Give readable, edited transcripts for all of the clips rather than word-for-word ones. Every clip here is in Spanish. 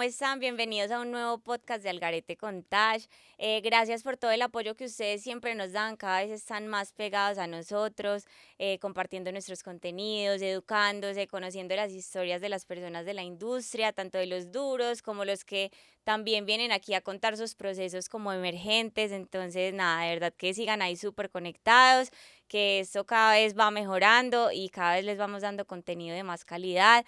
están? Bienvenidos a un nuevo podcast de Algarete con Tash. Gracias por todo el apoyo que ustedes siempre nos dan, cada vez están más pegados a nosotros, compartiendo nuestros contenidos, educándose, conociendo las historias de las personas de la industria, tanto de los duros como los que también vienen aquí a contar sus procesos como emergentes. Entonces, nada, de verdad que sigan ahí súper conectados, que esto cada vez va mejorando y cada vez les vamos dando contenido de más calidad.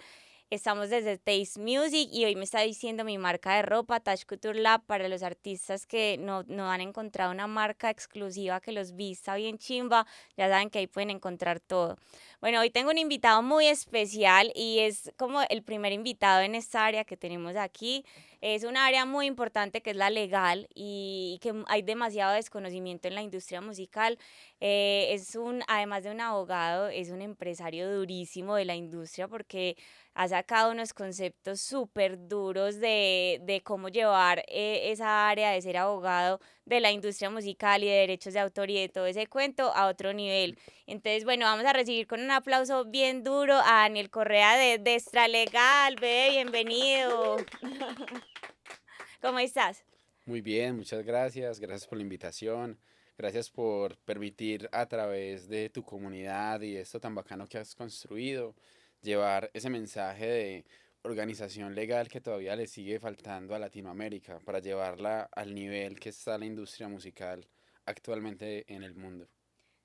Estamos desde Taste Music y hoy me está diciendo mi marca de ropa, Tash Couture Lab, para los artistas que no han encontrado una marca exclusiva que los vista bien chimba, ya saben que ahí pueden encontrar todo. Bueno, hoy tengo un invitado muy especial y es como el primer invitado en esta área que tenemos aquí. Es una área muy importante que es la legal y que hay demasiado desconocimiento en la industria musical. Además de un abogado, es un empresario durísimo de la industria porque ha sacado unos conceptos súper duros de cómo llevar esa área de ser abogado de la industria musical y de derechos de autor y de todo ese cuento a otro nivel. Entonces, bueno, vamos a recibir con un aplauso bien duro a Daniel Correa de Extra Legal. Ve, bienvenido. ¿Cómo estás? Muy bien, muchas gracias. Gracias por la invitación. Gracias por permitir a través de tu comunidad y esto tan bacano que has construido, llevar ese mensaje de organización legal que todavía le sigue faltando a Latinoamérica para llevarla al nivel que está la industria musical actualmente en el mundo.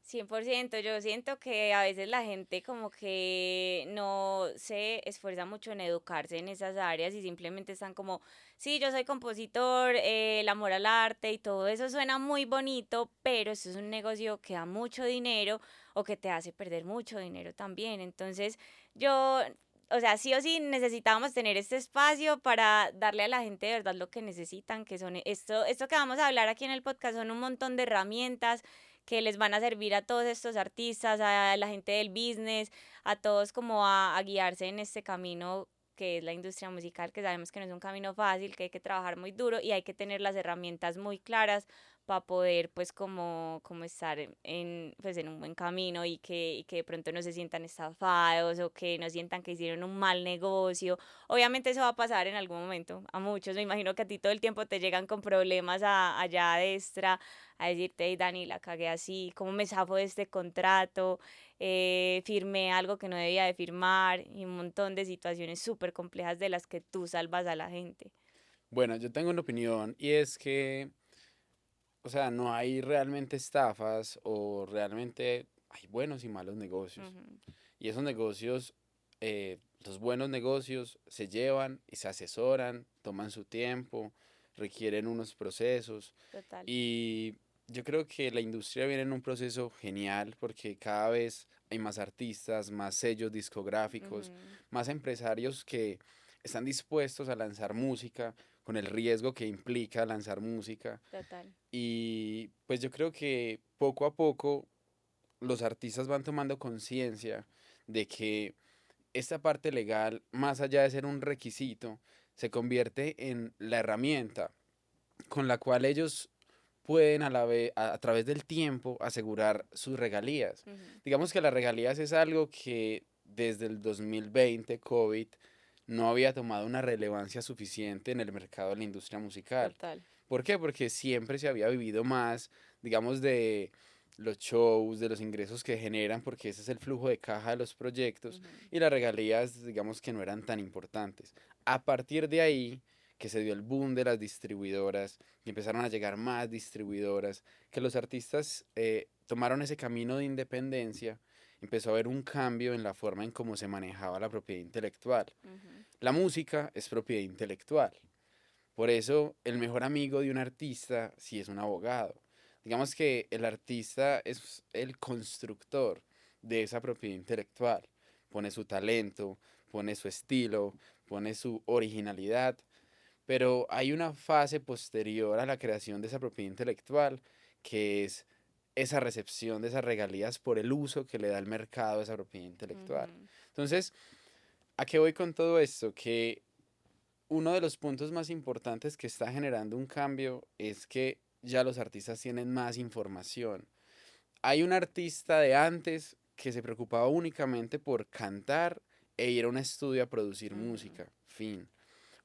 100%. Yo siento que a veces la gente como que no se esfuerza mucho en educarse en esas áreas y simplemente están como, sí, yo soy compositor, el amor al arte y todo eso suena muy bonito, pero esto es un negocio que da mucho dinero o que te hace perder mucho dinero también. Entonces, yo, o sea, sí o sí necesitábamos tener este espacio para darle a la gente de verdad lo que necesitan, que son esto que vamos a hablar aquí en el podcast, son un montón de herramientas que les van a servir a todos estos artistas, a la gente del business, a todos como a guiarse en este camino que es la industria musical, que sabemos que no es un camino fácil, que hay que trabajar muy duro y hay que tener las herramientas muy claras para poder pues como estar pues en un buen camino y que de pronto no se sientan estafados o que no sientan que hicieron un mal negocio. Obviamente eso va a pasar en algún momento, a muchos, me imagino que a ti todo el tiempo te llegan con problemas allá de extra a decirte, hey, Dani, la cagué así, ¿cómo me zafo de este contrato? Firmé algo que no debía de firmar y un montón de situaciones súper complejas de las que tú salvas a la gente. Bueno, yo tengo una opinión y es que, o sea, no hay realmente estafas o realmente hay buenos y malos negocios. Ujú, Y esos negocios, los buenos negocios, se llevan y se asesoran, toman su tiempo, requieren unos procesos. total. Y yo creo que la industria viene en un proceso genial porque cada vez hay más artistas, más sellos discográficos, Ujú, más empresarios que están dispuestos a lanzar música con el riesgo que implica lanzar música. total. Y pues yo creo que poco a poco los artistas van tomando conciencia de que esta parte legal, más allá de ser un requisito, se convierte en la herramienta con la cual ellos pueden a través del tiempo asegurar sus regalías. Ujú, Digamos que las regalías es algo que desde el 2020, COVID, no había tomado una relevancia suficiente en el mercado de la industria musical. total. ¿Por qué? Porque siempre se había vivido más, digamos, de los shows, de los ingresos que generan, porque ese es el flujo de caja de los proyectos, Ujú, y las regalías, digamos, que no eran tan importantes. A partir de ahí, que se dio el boom de las distribuidoras, y empezaron a llegar más distribuidoras, que los artistas tomaron ese camino de independencia, empezó a haber un cambio en la forma en cómo se manejaba la propiedad intelectual. ujú, La música es propiedad intelectual. Por eso, el mejor amigo de un artista sí es un abogado. Digamos que el artista es el constructor de esa propiedad intelectual. Pone su talento, pone su estilo, pone su originalidad, pero hay una fase posterior a la creación de esa propiedad intelectual que es esa recepción de esas regalías por el uso que le da el mercado a esa propiedad intelectual. ujú, Entonces, ¿a qué voy con todo esto? Que uno de los puntos más importantes que está generando un cambio es que ya los artistas tienen más información. Hay un artista de antes que se preocupaba únicamente por cantar e ir a un estudio a producir ujú. música, fin.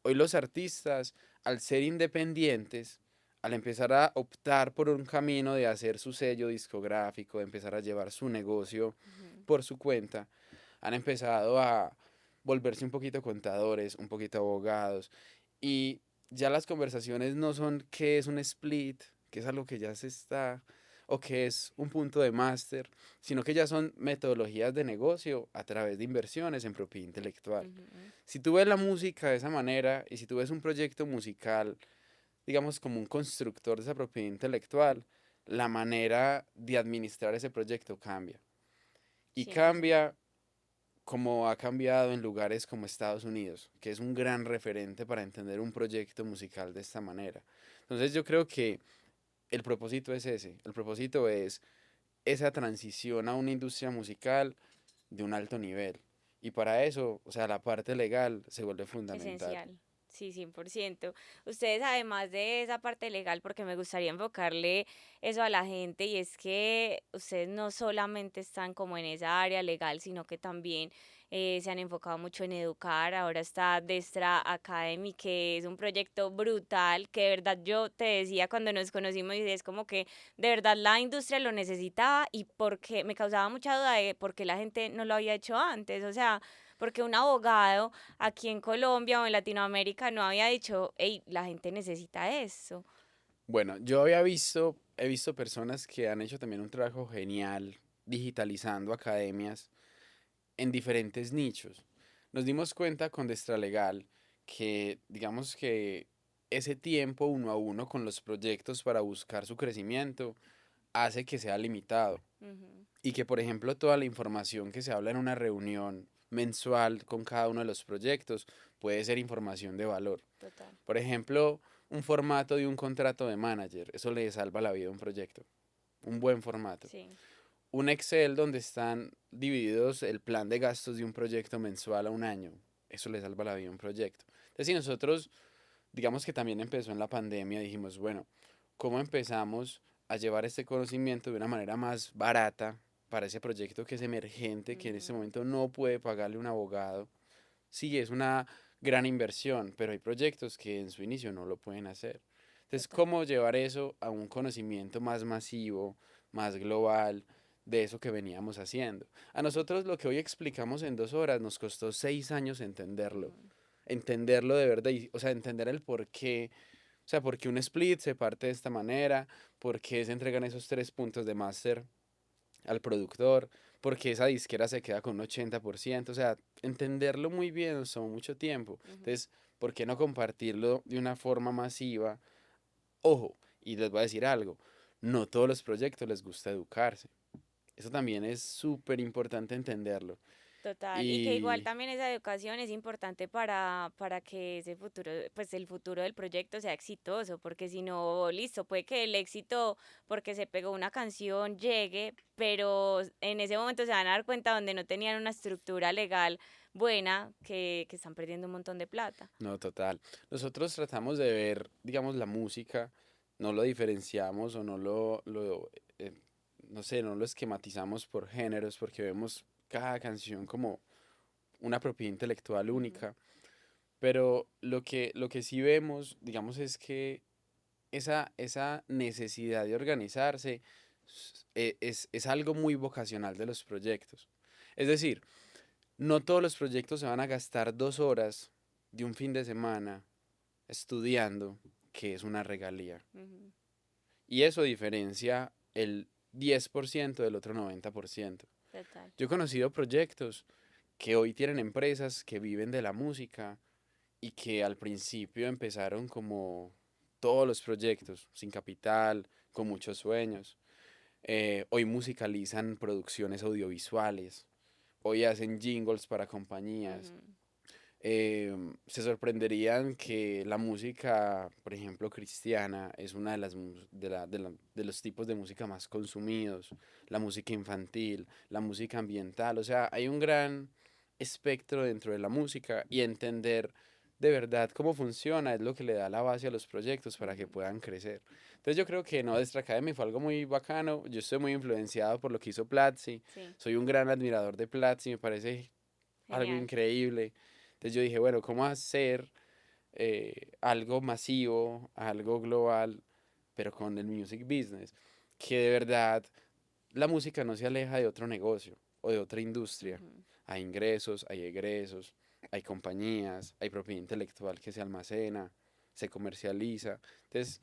Hoy los artistas, al ser independientes, al empezar a optar por un camino de hacer su sello discográfico, de empezar a llevar su negocio Ujú. por su cuenta, han empezado a volverse un poquito contadores, un poquito abogados, y ya las conversaciones no son qué es un split, que es algo que ya se está, o qué es un punto de máster, sino que ya son metodologías de negocio a través de inversiones en propiedad intelectual. Ujú. Si tú ves la música de esa manera y si tú ves un proyecto musical, digamos, como un constructor de esa propiedad intelectual, la manera de administrar ese proyecto cambia. Y 100%. cambia como ha cambiado en lugares como Estados Unidos, que es un gran referente para entender un proyecto musical de esta manera. Entonces yo creo que el propósito es ese, el propósito es esa transición a una industria musical de un alto nivel. Y para eso, o sea, la parte legal se vuelve fundamental. Esencial, sí, 100%. Ustedes, además de esa parte legal, porque me gustaría enfocarle eso a la gente, y es que ustedes no solamente están como en esa área legal, sino que también se han enfocado mucho en educar. Ahora está Destra Academy, que es un proyecto brutal, que de verdad yo te decía cuando nos conocimos, y es como que de verdad la industria lo necesitaba, y porque me causaba mucha duda de por qué la gente no lo había hecho antes. O sea, porque un abogado aquí en Colombia o en Latinoamérica no había dicho, hey, la gente necesita eso. Bueno, he visto personas que han hecho también un trabajo genial digitalizando academias en diferentes nichos. Nos dimos cuenta con Destra Legal que, digamos que ese tiempo uno a uno con los proyectos para buscar su crecimiento hace que sea limitado Ujú. y que, por ejemplo, toda la información que se habla en una reunión mensual con cada uno de los proyectos puede ser información de valor. Total, Por ejemplo, un formato de un contrato de manager, eso le salva la vida a un proyecto, un buen formato. sí. Un Excel donde están divididos el plan de gastos de un proyecto mensual a un año, eso le salva la vida a un proyecto. Entonces, si nosotros, digamos que también empezó en la pandemia, dijimos, bueno, ¿cómo empezamos a llevar este conocimiento de una manera más barata para ese proyecto que es emergente, que en este Ujú. momento no puede pagarle un abogado? Sí, es una gran inversión, pero hay proyectos que en su inicio no lo pueden hacer. Entonces, Total. ¿cómo llevar eso a un conocimiento más masivo, más global de eso que veníamos haciendo? A nosotros lo que hoy explicamos en 2 horas nos costó 6 años entenderlo. Ujú. Entenderlo de verdad, o sea, entender el por qué. O sea, por qué un split se parte de esta manera, por qué se entregan esos 3 puntos de máster al productor, porque esa disquera se queda con un 80%, o sea, entenderlo muy bien nos tomó mucho tiempo. Ujú. Entonces, ¿por qué no compartirlo de una forma masiva? Ojo, y les voy a decir algo, no todos los proyectos les gusta educarse. Eso también es súper importante entenderlo. Total, y que igual Y también esa educación es importante para que ese futuro, pues el futuro del proyecto sea exitoso, porque si no, listo, puede que el éxito porque se pegó una canción llegue, pero en ese momento se van a dar cuenta donde no tenían una estructura legal buena, que están perdiendo un montón de plata. no, total. Nosotros tratamos de ver, digamos, la música, no lo diferenciamos o eh, no sé, no lo esquematizamos por géneros, porque vemos cada canción como una propiedad intelectual Ujú. única. Pero lo que sí vemos, digamos, es que esa necesidad de organizarse es algo muy vocacional de los proyectos. Es decir, no todos los proyectos se van a gastar 2 horas de un fin de semana estudiando, que es una regalía. Ujú. Y eso diferencia el 10% del otro 90%. Total. Yo he conocido proyectos que hoy tienen empresas que viven de la música y que al principio empezaron como todos los proyectos, sin capital, con muchos sueños. Hoy musicalizan producciones audiovisuales, hoy hacen jingles para compañías. Ujú. Se sorprenderían que la música, por ejemplo, cristiana, es una de de los tipos de música más consumidos, la música infantil, la música ambiental, o sea, hay un gran espectro dentro de la música y entender de verdad cómo funciona es lo que le da la base a los proyectos para que Ujú. puedan crecer. Entonces yo creo que no, Destra Academy fue algo muy bacano, yo estoy muy influenciado por lo que hizo Platzi, Sí, soy un gran admirador de Platzi, me parece algo genial. increíble. Entonces yo dije, bueno, ¿cómo hacer? algo masivo, algo global, pero con el music business, que de verdad la música no se aleja de otro negocio o de otra industria. Ujú, Hay ingresos, hay egresos, hay compañías, hay propiedad intelectual que se almacena, se comercializa. Entonces,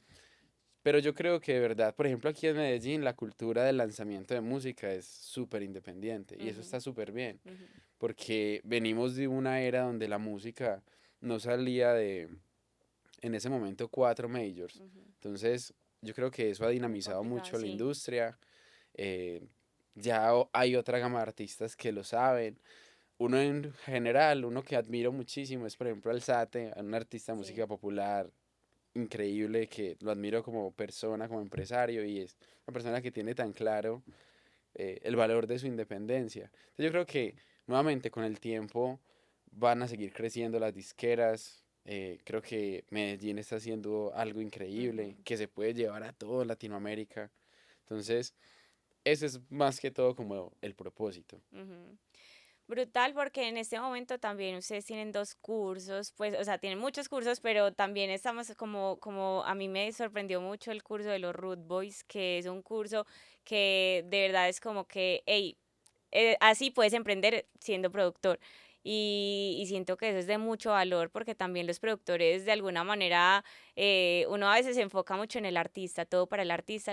pero yo creo que de verdad, por ejemplo, aquí en Medellín la cultura del lanzamiento de música es súper independiente y eso ujú, está súper bien, ujú. porque venimos de una era donde la música no salía de, en ese momento, cuatro majors. Ujú. Entonces, yo creo que eso ha Muy dinamizado complicado, mucho la sí. industria. eh, ya hay otra gama de artistas que lo saben. Uno en general, uno que admiro muchísimo es, por ejemplo, Alzate, un artista de Sí. música popular increíble que lo admiro como persona, como empresario y es una persona que tiene tan claro el valor de su independencia. Entonces yo creo que nuevamente con el tiempo van a seguir creciendo las disqueras. Creo que Medellín está haciendo algo Ujú, increíble que se puede llevar a toda Latinoamérica. Entonces, ese es más que todo como el propósito. ujú. Brutal, porque en este momento también ustedes tienen dos cursos, pues, o sea, tienen muchos cursos, pero también estamos como a mí me sorprendió mucho el curso de los Root Boys, que es un curso que de verdad es como que, hey, así puedes emprender siendo productor. Y siento que eso es de mucho valor porque también los productores de alguna manera, uno a veces se enfoca mucho en todo para el artista,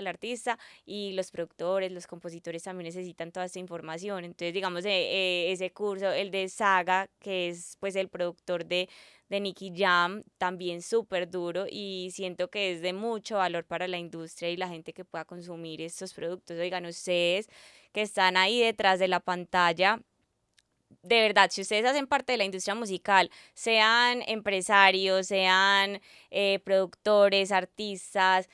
y los productores, los compositores también necesitan toda esta información. Entonces, digamos, ese curso, el de Saga, que es pues el productor de Nicky Jam, también súper duro y siento que es de mucho valor para la industria y la gente que pueda consumir estos productos. Oigan, ustedes que están ahí detrás de la pantalla. De verdad, si ustedes hacen parte de la industria musical, sean empresarios, sean productores, artistas,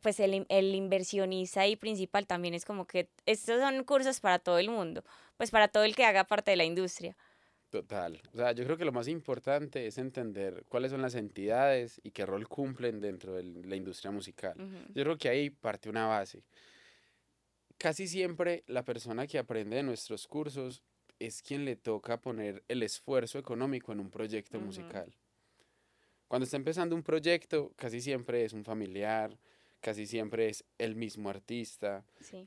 pues el inversionista y principal también es como que estos son cursos para todo el mundo, pues para todo el que haga parte de la industria. Total. O sea, yo creo que lo más importante es entender cuáles son las entidades y qué rol cumplen dentro de la industria musical. Ujú, Yo creo que ahí parte una base. Casi siempre la persona que aprende de nuestros cursos es quien le toca poner el esfuerzo económico en un proyecto ujú, musical. Cuando está empezando un proyecto, casi siempre es un familiar, casi siempre es el mismo artista, sí,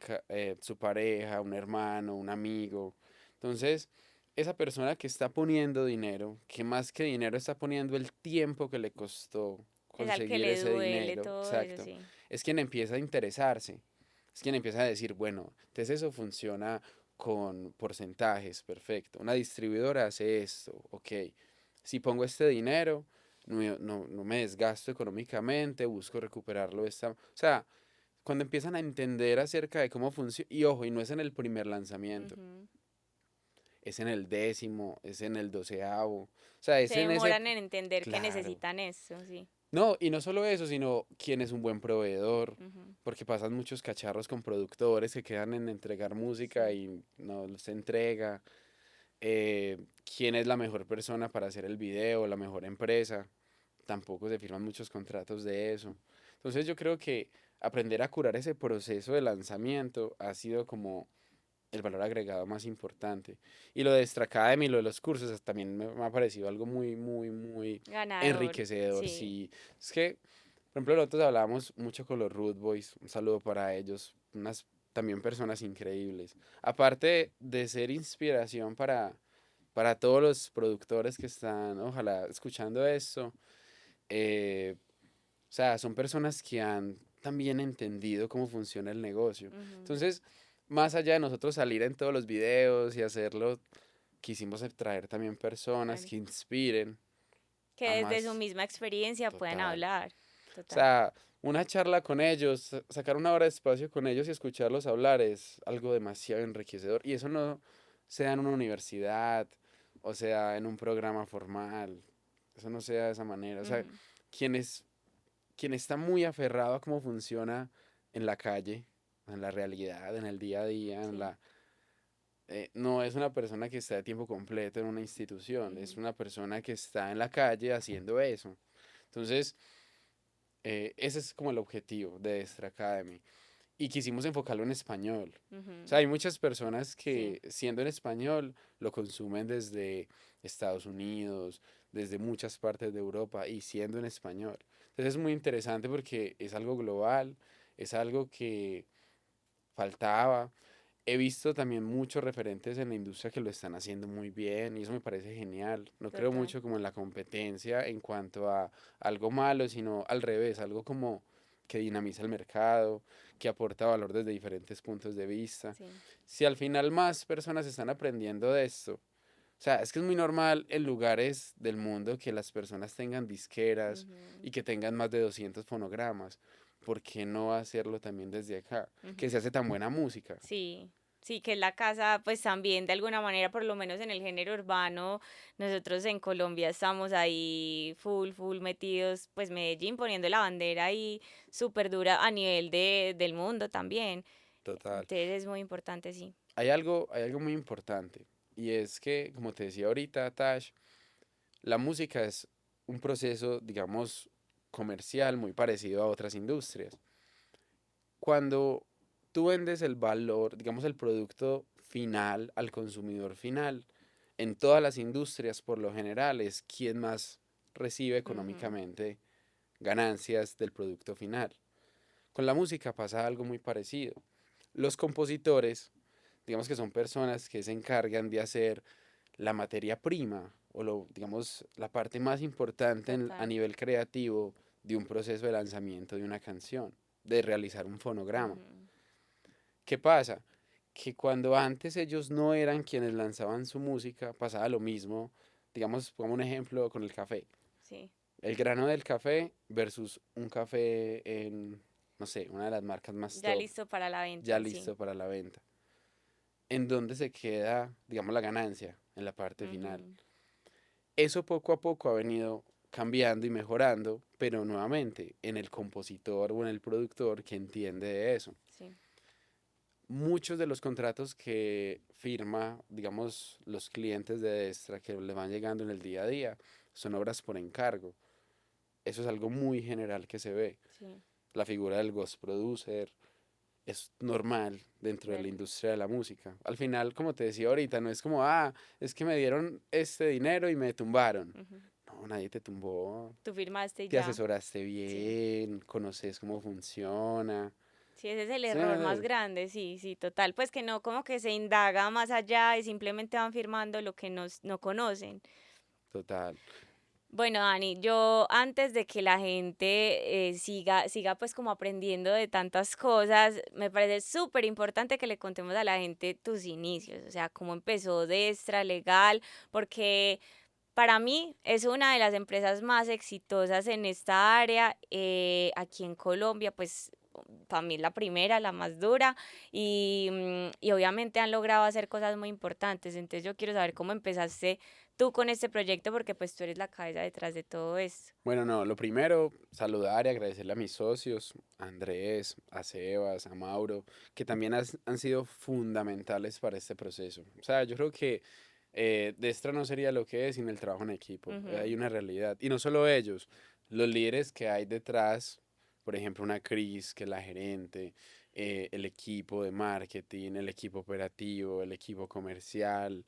su pareja, un hermano, un amigo. Entonces, esa persona que está poniendo dinero, que más que dinero está poniendo el tiempo que le costó es al que conseguir le ese duele dinero, todo eso, exacto, sí. es quien empieza a interesarse, es quien empieza a decir, bueno, entonces eso funciona con porcentajes, perfecto. Una distribuidora hace esto, ok. Si pongo este dinero, no me desgasto económicamente, busco recuperarlo de esta. O sea, cuando empiezan a entender acerca de cómo funciona, y ojo, y no es en el primer lanzamiento, Ujú. es en el 10.º, es en el 12.º, o sea, Se es en ese, demoran en entender que claro. necesitan eso, sí. No, y no solo eso, sino quién es un buen proveedor, Ujú, porque pasan muchos cacharros con productores que quedan en entregar música sí. y no se entrega. Quién es la mejor persona para hacer el video, la mejor empresa. Tampoco se firman muchos contratos de eso. Entonces yo creo que aprender a curar ese proceso de lanzamiento ha sido como el valor agregado más importante. Y lo de Extra Academy, lo de los cursos, también me ha parecido algo muy, muy, muy Ganador, enriquecedor. sí. Sí, es que, por ejemplo, nosotros hablábamos mucho con los Root Boys, un saludo para ellos, unas también personas increíbles. Aparte de ser inspiración para todos los productores que están, ojalá, escuchando esto, o sea, son personas que han también entendido cómo funciona el negocio. Ujú. Entonces, más allá de nosotros salir en todos los videos y hacerlo, quisimos traer también personas Claro. que inspiren a Que desde su más misma experiencia puedan total. hablar. O Total. sea, una charla con ellos, sacar una hora de espacio con ellos y escucharlos hablar es algo demasiado enriquecedor. Y eso no sea en una universidad, o sea, en un programa formal. Eso no sea de esa manera. O sea, Ujú. quienes quien está muy aferrado a cómo funciona en la calle, en la realidad, en el día a día, Sí. no es una persona que está de tiempo completo en una institución, es Ujú. una persona que está en la calle haciendo eso. Entonces, ese es como el objetivo de Extra Academy. Y quisimos enfocarlo en español. O Ujú. sea, hay muchas personas Sí. que siendo en español lo consumen desde Estados Unidos, desde muchas partes de Europa y siendo en español. Entonces es muy interesante porque es algo global, es algo que faltaba. He visto también muchos referentes en la industria que lo están haciendo muy bien y eso me parece genial. No creo Total. mucho como en la competencia en cuanto a algo malo, sino al revés, algo como que dinamiza el mercado, que aporta valor desde diferentes puntos de vista. Sí. Si al final más personas están aprendiendo de esto, o sea, es que es muy normal en lugares del mundo que las personas tengan disqueras Ujú, y que tengan más de 200 fonogramas. ¿Por qué no hacerlo también desde acá? Que ujú. se hace tan buena música. Sí, sí, que es la casa, pues también de alguna manera, por lo menos en el género urbano, nosotros en Colombia estamos ahí full metidos, pues Medellín poniendo la bandera ahí súper dura a nivel del mundo también. Total. Entonces es muy importante, sí. Hay algo muy importante y es que, como te decía ahorita, Tash, la música es un proceso, digamos, comercial muy parecido a otras industrias. Cuando tú vendes el valor, digamos, el producto final al consumidor final, en todas las industrias, por lo general, es quien más recibe Ujú, económicamente ganancias del producto final. Con la música pasa algo muy parecido. Los compositores, digamos que son personas que se encargan de hacer la materia prima o digamos, la parte más importante a total. nivel creativo de un proceso de lanzamiento de una canción, de realizar un fonograma. Ujú, ¿Qué pasa? Que cuando antes ellos no eran quienes lanzaban su música, pasaba lo mismo. Digamos, pongo un ejemplo con el café. sí, El grano del café versus un café en, no sé, una de las marcas más ya top, listo para la ya venta, sí. listo para la venta. ¿En dónde se queda, digamos, la ganancia? En la parte final. Ujú, Eso poco a poco ha venido cambiando y mejorando, pero nuevamente en el compositor o en el productor que entiende de eso. sí. Muchos de los contratos que firma, digamos, los clientes de Destra que le van llegando en el día a día son obras por encargo. Eso es algo muy general que se ve. Sí, La figura del ghost producer es normal dentro de la ver, industria de la música. Al final, como te decía ahorita, no es como, es que me dieron este dinero y me tumbaron. ujú. No, nadie te tumbó. Tú firmaste y Te ya. asesoraste Sí. bien, conoces cómo funciona. Sí, ese es el ¿Sí me error más entiendes? grande, sí, sí, total. Pues que no como que se indaga más allá y simplemente van firmando lo que no conocen. Total. Bueno, Dani, yo antes de que la gente siga pues como aprendiendo de tantas cosas, me parece súper importante que le contemos a la gente tus inicios, o sea, cómo empezó Destra Legal, porque para mí es una de las empresas más exitosas en esta área, aquí en Colombia, pues para mí es la primera, la más dura, y obviamente han logrado hacer cosas muy importantes. Entonces yo quiero saber cómo empezaste tú con este proyecto, porque pues tú eres la cabeza detrás de todo esto. Bueno, no, lo primero, saludar y agradecerle a mis socios, a Andrés, a Sebas, a Mauro, que también han sido fundamentales para este proceso. O sea, yo creo que Destra no sería lo que es sin el trabajo en equipo. Hay Ujú, una realidad. Y no solo ellos, los líderes que hay detrás, por ejemplo, una Cris, que es la gerente, el equipo de marketing, el equipo operativo, el equipo comercial,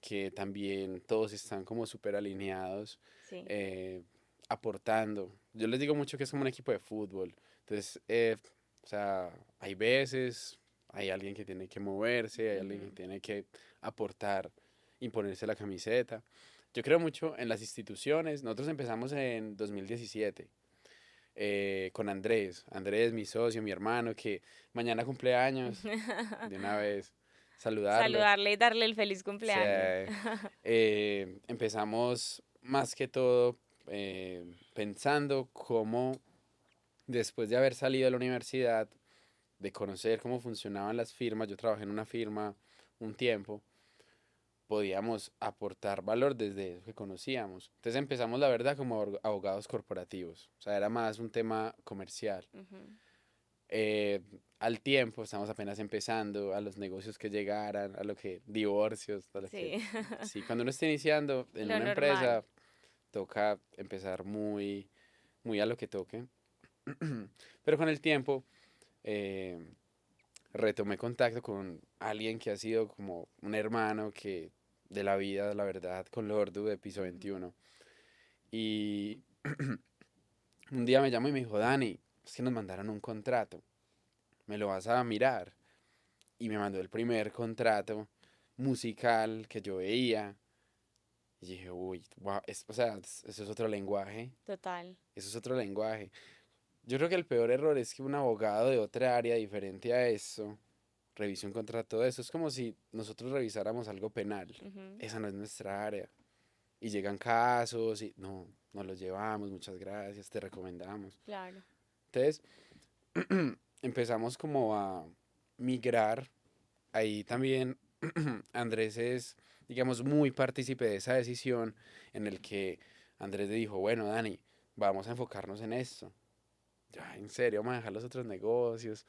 que también todos están como súper alineados. sí. eh, Aportando. Yo les digo mucho que es como un equipo de fútbol. Entonces, o sea, hay veces, hay alguien que tiene que moverse, hay alguien que Ujú. tiene que aportar, imponerse la camiseta. Yo creo mucho en las instituciones. Nosotros empezamos en 2017 con Andrés. Andrés, mi socio, mi hermano, que mañana cumple años. De una vez, saludarlo. Saludarle y darle el feliz O cumpleaños. sea, empezamos más que todo pensando cómo, después de haber salido de la universidad, de conocer cómo funcionaban las firmas, yo trabajé en una firma un tiempo, podíamos aportar valor desde eso que conocíamos. Entonces empezamos, la verdad, como abogados corporativos. O sea, era más un tema comercial. Ujú. eh, Al tiempo, estamos apenas empezando, a los negocios que llegaran, a lo que, divorcios, a lo que, Sí, sí, cuando uno está iniciando en lo una normal. empresa, toca empezar muy, muy a lo que toque. Pero con el tiempo, eh, retomé contacto con alguien que ha sido como un hermano que de la vida, la verdad, con Lordu de Piso Ujú. 21. Y un día me llamó y me dijo, Dani, es que nos mandaron un contrato, me lo vas a mirar. Y me mandó el primer contrato musical que yo veía. Y dije, uy, wow, o sea, eso es otro lenguaje, Total. eso es otro lenguaje. Yo creo que el peor error es que un abogado de otra área diferente a eso revise un contrato de eso. Es como si nosotros revisáramos algo penal. Ujú, Esa no es nuestra área. Y llegan casos y no, nos los llevamos, muchas gracias, te recomendamos. claro. Entonces, empezamos como a migrar. Ahí también Andrés es, digamos, muy partícipe de esa decisión en el que Andrés le dijo, bueno, Dani, vamos a enfocarnos en esto. Ya, en serio, vamos a dejar los otros negocios.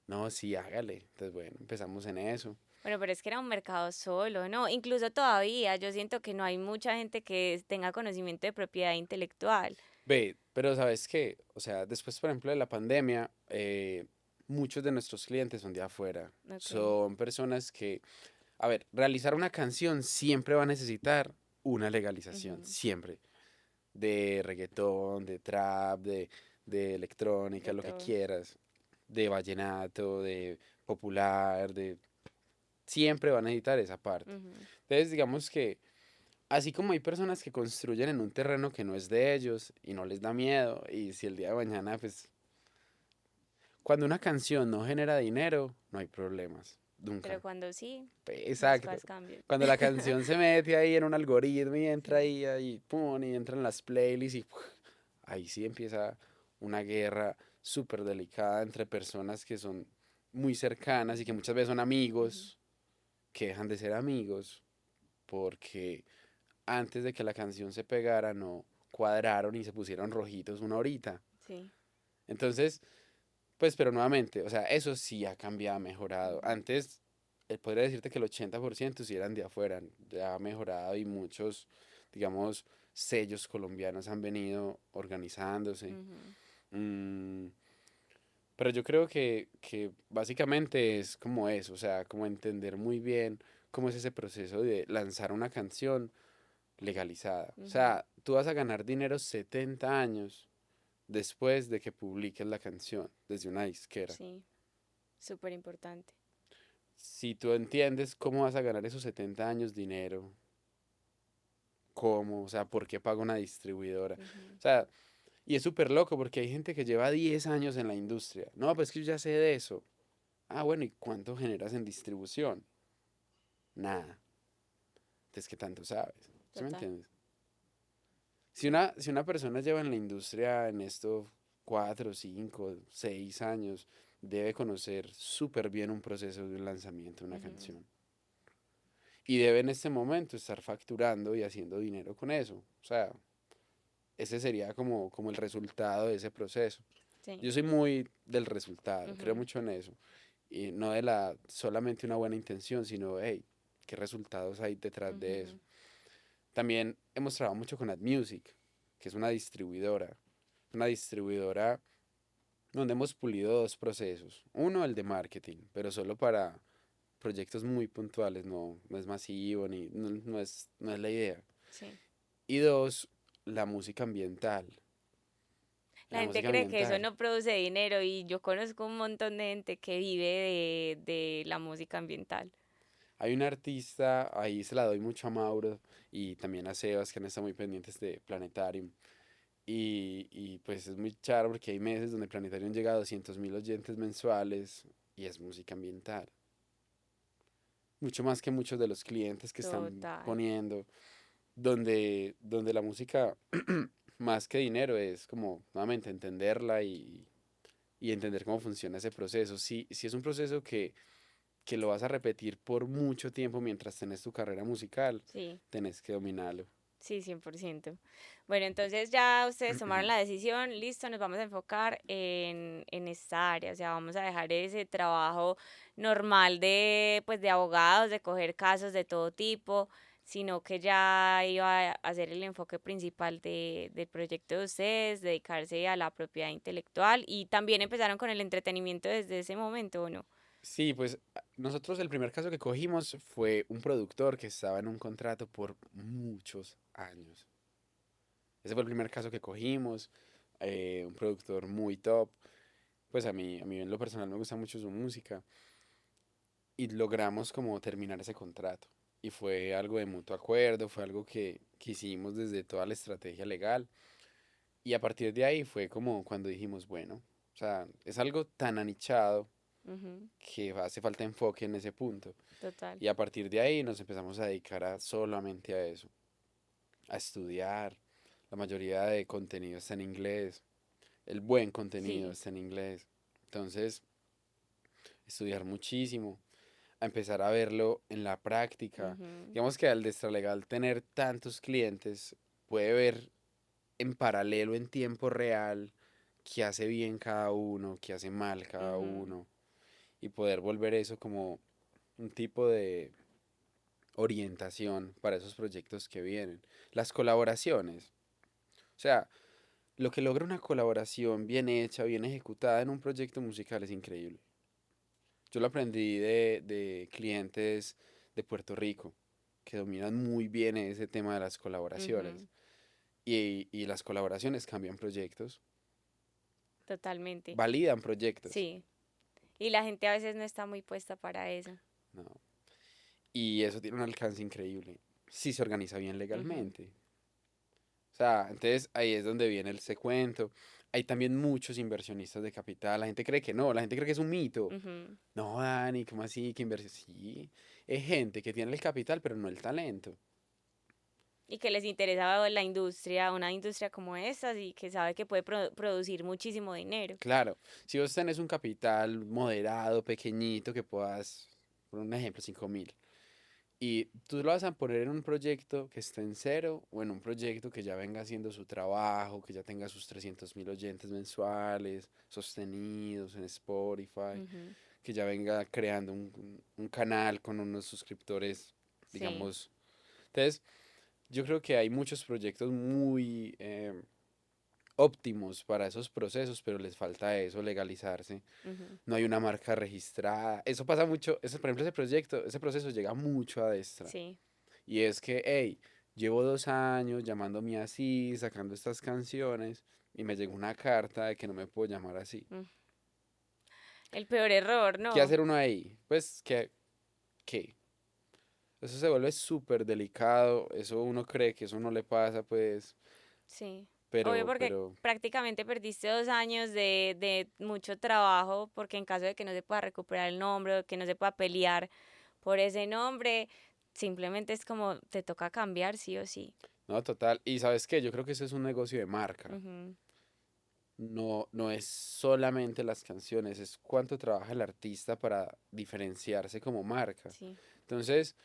No, sí, hágale. Entonces, bueno, empezamos en eso. Bueno, pero es que era un mercado solo, ¿no? Incluso todavía yo siento que no hay mucha gente que tenga conocimiento de propiedad intelectual. Ve, pero ¿sabes qué? O sea, después, por ejemplo, de la pandemia, muchos de nuestros clientes son de afuera. Ok. Son personas que, a ver, realizar una canción siempre va a necesitar una legalización, Ujú, siempre. De reggaetón, de trap, de electrónica, de lo que todo. quieras, de vallenato, de popular, de... Siempre van a necesitar esa parte. Ujú, Entonces, digamos que así como hay personas que construyen en un terreno que no es de ellos y no les da miedo, y si el día de mañana, pues, cuando una canción no genera dinero, no hay problemas, pero nunca. cuando sí, las Exacto. cosas cambian. Cuando la canción se mete ahí en un algoritmo y entra Sí. ahí, ahí, pum, y entran las playlists y ahí sí empieza una guerra súper delicada entre personas que son muy cercanas y que muchas veces son Ujú, amigos, que dejan de ser amigos porque antes de que la canción se pegara no cuadraron y se pusieron rojitos una horita. sí. Entonces, pues, pero nuevamente, o sea, eso sí ha cambiado, ha mejorado. Ujú, Antes, podría decirte que el 80% sí eran de afuera, ya ha mejorado y muchos, digamos, sellos colombianos han venido organizándose. ujú. Mm, pero yo creo que básicamente es como eso, o sea, como entender muy bien cómo es ese proceso de lanzar una canción legalizada. O Ujú, sea, tú vas a ganar dinero 70 años después de que publiques la canción desde una disquera. sí, súper importante. Si tú entiendes cómo vas a ganar esos 70 años dinero, cómo, o sea, por qué paga una distribuidora. Ujú, O sea, y es súper loco porque hay gente que lleva 10 años en la industria. No, pues que yo ya sé de eso. Ah, bueno, ¿y cuánto generas en distribución? Nada. Entonces, ¿qué tanto sabes? ¿Sí me total. entiendes? Si una persona lleva en la industria en estos 4, 5, 6 años, debe conocer súper bien un proceso de un lanzamiento de una Ujú, canción. Y debe en este momento estar facturando y haciendo dinero con eso. O sea, ese sería como el resultado de ese proceso. sí. Yo soy muy del resultado, creo Ujú, mucho en eso. Y no de la solamente una buena intención, sino, hey, ¿qué resultados hay detrás de eso? ujú. También hemos trabajado mucho con AdMusic, que es una distribuidora. Una distribuidora donde hemos pulido dos procesos. Uno, el de marketing, pero solo para proyectos muy puntuales, no es masivo, ni, no es la idea. Sí. Y dos, la música ambiental. En La la gente música cree que eso ambiental no produce dinero y yo conozco un montón de gente que vive de la música ambiental. hay un artista, ahí se la doy mucho a Mauro y también a Sebas, que han estado muy pendientes de Planetarium. Y pues es muy charo porque hay meses donde Planetarium llega a 200.000 oyentes mensuales y es música ambiental. Mucho más que muchos de los clientes que están Total. poniendo, donde la música, más que dinero, es como nuevamente entenderla y entender cómo funciona ese proceso. Si es un proceso que lo vas a repetir por mucho tiempo mientras tenés tu carrera musical, Sí, tenés que dominarlo. sí, 100%. Bueno, entonces ya ustedes tomaron la decisión, listo, nos vamos a enfocar en esta área, o sea, vamos a dejar ese trabajo normal de, pues, de abogados, de coger casos de todo tipo, sino que ya iba a ser el enfoque principal del proyecto de ustedes, dedicarse a la propiedad intelectual y también empezaron con el entretenimiento desde ese momento, ¿o no? Sí, pues nosotros el primer caso que cogimos fue un productor que estaba en un contrato por muchos años. Ese fue el primer caso que cogimos, un productor muy top. Pues a mí en lo personal me gusta mucho su música y logramos como terminar ese contrato. Y fue algo de mutuo acuerdo, fue algo que hicimos desde toda la estrategia legal. Y a partir de ahí fue como cuando dijimos, bueno, o sea, es algo tan anichado Ujú, que hace falta enfoque en ese punto. total. Y a partir de ahí nos empezamos a dedicar a solamente a eso, a estudiar. La mayoría de contenido está en inglés, el buen contenido Sí. está en inglés. Entonces, estudiar muchísimo, a empezar a verlo en la práctica. Ujú, Digamos que al de Extralegal tener tantos clientes, puede ver en paralelo, en tiempo real, qué hace bien cada uno, qué hace mal cada ujú. uno, y poder volver eso como un tipo de orientación para esos proyectos que vienen. Las colaboraciones. O sea, lo que logra una colaboración bien hecha, bien ejecutada en un proyecto musical es increíble. Yo lo aprendí de clientes de Puerto Rico que dominan muy bien ese tema de las colaboraciones. Ujú, Y las colaboraciones cambian proyectos, totalmente. validan proyectos. Sí. Y la gente a veces no está muy puesta para eso. ¿No? Y eso tiene un alcance increíble si se organiza bien Ujú, legalmente. O sea, entonces ahí es donde viene ese cuento. Hay también muchos inversionistas de capital. La gente cree que no, la gente cree que es un mito. ujú. No, Dani, ¿cómo así? ¿Qué inversión? Sí, es gente que tiene el capital, pero no el talento. Y que les interesa la industria, una industria como esta, y que sabe que puede producir muchísimo dinero. Claro, si vos tenés un capital moderado, pequeñito, que puedas, por un ejemplo, 5.000, y tú lo vas a poner en un proyecto que esté en cero o en un proyecto que ya venga haciendo su trabajo, que ya tenga sus 300.000 oyentes mensuales, sostenidos en Spotify, Ujú, que ya venga creando un canal con unos suscriptores, sí. digamos. Entonces, yo creo que hay muchos proyectos muy óptimos para esos procesos, pero les falta eso, legalizarse. Ujú, No hay una marca registrada. Eso pasa mucho, eso, por ejemplo, ese proyecto, ese proceso llega mucho a Destra. sí. Y es que, hey, llevo 2 años llamándome así, sacando estas canciones, y me llegó una carta de que no me puedo llamar así. Mm. El peor error, ¿Qué ¿no? hacer uno ahí? Pues, ¿qué? Eso se vuelve súper delicado, eso uno cree que eso no le pasa, pues, Sí. Obvio pero, porque pero, prácticamente perdiste 2 años de mucho trabajo, porque en caso de que no se pueda recuperar el nombre o que no se pueda pelear por ese nombre, simplemente es como te toca cambiar sí o sí. no, total. Y ¿sabes qué? Yo creo que eso es un negocio de marca. Ujú, No, no es solamente las canciones, es cuánto trabaja el artista para diferenciarse como marca. sí. Entonces,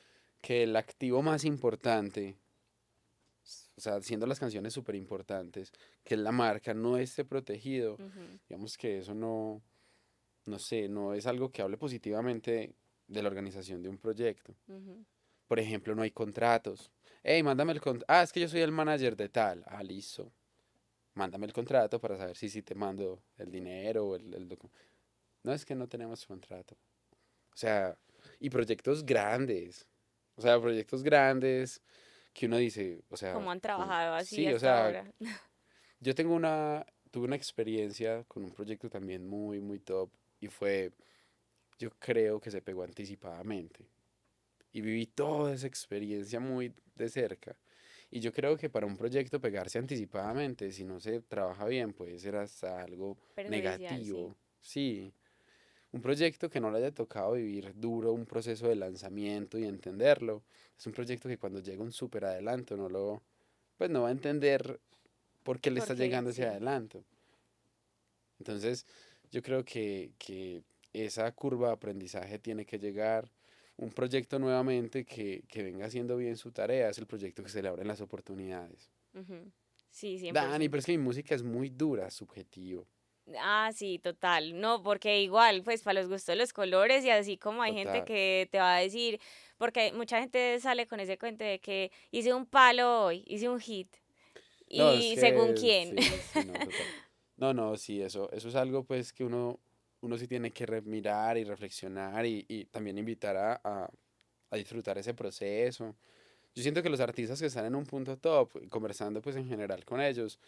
que el activo más importante, o sea, siendo las canciones súper importantes, que la marca no esté protegido, Ujú, digamos que eso no, no sé, no es algo que hable positivamente de la organización de un proyecto. ujú. Por ejemplo, no hay contratos. Hey, mándame el contrato. Ah, es que yo soy el manager de tal. Ah, listo. Mándame el contrato para saber si te mando el dinero o el documento. No, es que no tenemos contrato. O sea, y proyectos grandes. O sea, proyectos grandes que uno dice, o sea, ¿Cómo han trabajado así sí, o hasta sea, ahora? yo tuve una experiencia con un proyecto también muy, muy top y fue, yo creo que se pegó anticipadamente. Y viví toda esa experiencia muy de cerca. Y yo creo que para un proyecto pegarse anticipadamente, si no se trabaja bien, puede ser hasta algo Perjudicial, sí. negativo. Sí, un proyecto que no le haya tocado vivir duro un proceso de lanzamiento y entenderlo, es un proyecto que cuando llega un súper adelanto pues no va a entender por qué le está Porque llegando ese sí. adelanto. Entonces, yo creo que esa curva de aprendizaje tiene que llegar. Un proyecto nuevamente que venga haciendo bien su tarea es el proyecto que se le abren las oportunidades. Ujú. Sí, Dani, 100%. pero es que mi música es muy dura, subjetivo. Ah, sí, total. No, porque igual, pues para los gustos los colores y así como hay gente Total. que te va a decir, porque mucha gente sale con ese cuento de que hice un palo hoy, hice un hit. No, es Y según que quién. sí, sí, no, total. No, no, sí, eso es algo pues que uno sí tiene que mirar y reflexionar y también invitar a disfrutar ese proceso. Yo siento que los artistas que están en un punto top, conversando pues en general con ellos,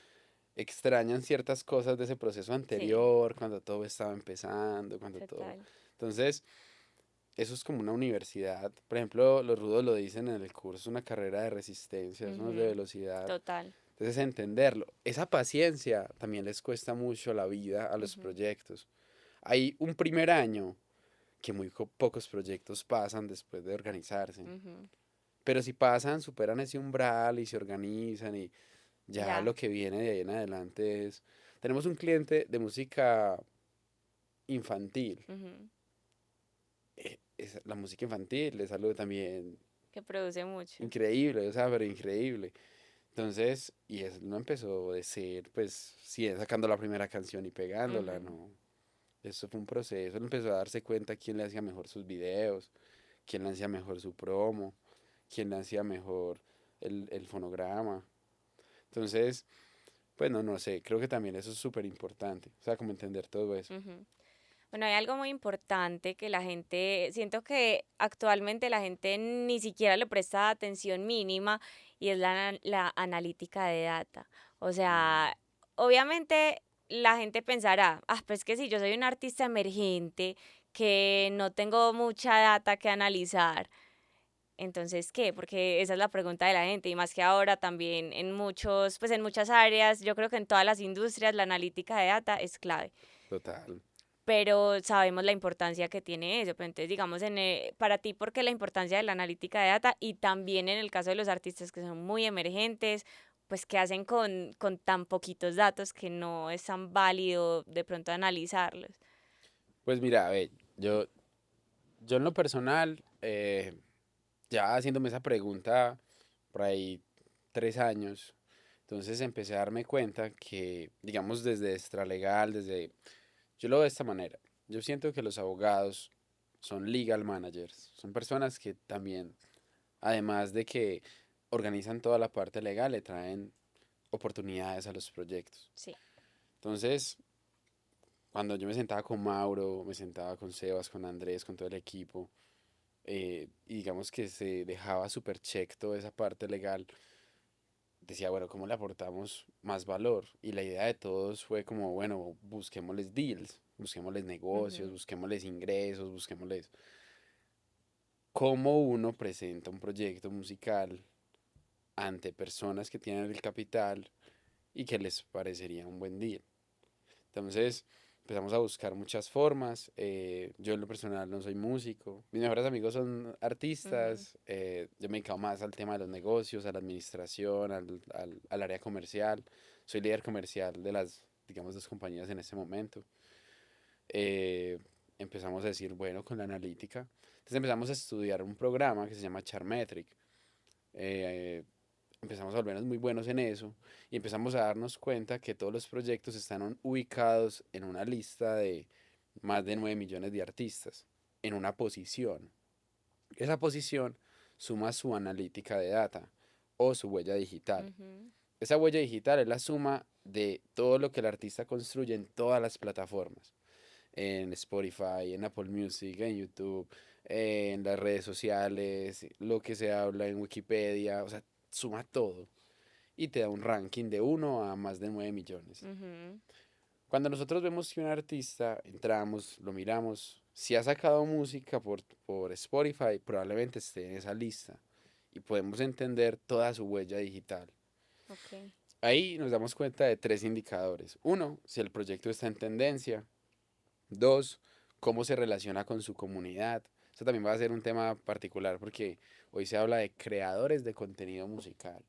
extrañan ciertas cosas de ese proceso Sí, anterior, cuando todo estaba empezando, cuando todo... total. Entonces, eso es como una universidad. Por ejemplo, los rudos lo dicen en el curso, es una carrera de resistencia, eso no es de Ujú, velocidad. total. Entonces, entenderlo. Esa paciencia también les cuesta mucho la vida a los Ujú, proyectos. Hay un primer año que muy pocos proyectos pasan después de organizarse. ujú. Pero si pasan, superan ese umbral y se organizan y ya Ya. lo que viene de ahí en adelante es... Tenemos un cliente de música infantil. Ujú. La música infantil es algo también Que produce mucho. increíble, o sea, pero increíble. Entonces, y él no empezó de ser, pues, sí, sacando la primera canción y pegándola, Ujú. no. Eso fue un proceso. Él empezó a darse cuenta quién le hacía mejor sus videos, quién le hacía mejor su promo, quién le hacía mejor el fonograma. Entonces, pues no sé, creo que también eso es súper importante. O sea, como entender todo eso. Ujú. Bueno, hay algo muy importante que la gente, siento que actualmente la gente ni siquiera le presta atención mínima y es la analítica de data. O Mm, sea, obviamente la gente pensará, ah, pues que si yo soy un artista emergente, que no tengo mucha data que analizar, entonces, ¿qué? Porque esa es la pregunta de la gente y más que ahora también en muchos, pues en muchas áreas, yo creo que en todas las industrias la analítica de data es clave, total. pero sabemos la importancia que tiene eso. Pero entonces, digamos, para ti, ¿por qué la importancia de la analítica de data? Y también en el caso de los artistas que son muy emergentes, pues, ¿qué hacen con tan poquitos datos que no es tan válido de pronto analizarlos? Pues mira, a ver, yo en lo personal, ya haciéndome esa pregunta por ahí 3 años, entonces empecé a darme cuenta que, digamos, desde extralegal, yo lo veo de esta manera. Yo siento que los abogados son legal managers, son personas que también, además de que organizan toda la parte legal, le traen oportunidades a los proyectos. Sí. Entonces, cuando yo me sentaba con Mauro, me sentaba con Sebas, con Andrés, con todo el equipo, y digamos que se dejaba super check toda esa parte legal, decía, bueno, ¿cómo le aportamos más valor? Y la idea de todos fue como, bueno, busquémosles deals, busquémosles negocios, Ujú, busquémosles ingresos, busquémosles cómo uno presenta un proyecto musical ante personas que tienen el capital y que les parecería un buen deal. Entonces empezamos a buscar muchas formas. Yo en lo personal no soy músico. Mis mejores amigos son ujú, artistas. Yo me dedico más al tema de los negocios, a la administración, al área comercial. Soy líder comercial de las, digamos, dos compañías en este momento. Eh, Empezamos a decir, bueno, con la analítica. Entonces empezamos a estudiar un programa que se llama Charmetric. Eh, Empezamos a volvernos muy buenos en eso y empezamos a darnos cuenta que todos los proyectos están ubicados en una lista de más de 9 millones de artistas, en una posición. Esa posición suma su analítica de data o su huella digital. ujú, Esa huella digital es la suma de todo lo que el artista construye en todas las plataformas, en Spotify, en Apple Music, en YouTube, en las redes sociales, lo que se habla en Wikipedia, o sea, suma todo y te da un ranking de 1 a más de 9 millones. ujú. Cuando nosotros vemos que un artista, entramos, lo miramos, si ha sacado música por Spotify, probablemente esté en esa lista y podemos entender toda su huella digital. Ok. Ahí nos damos cuenta de tres indicadores. Uno, si el proyecto está en tendencia. Dos, cómo se relaciona con su comunidad. Eso también va a ser un tema particular porque hoy se habla de creadores de contenido musical,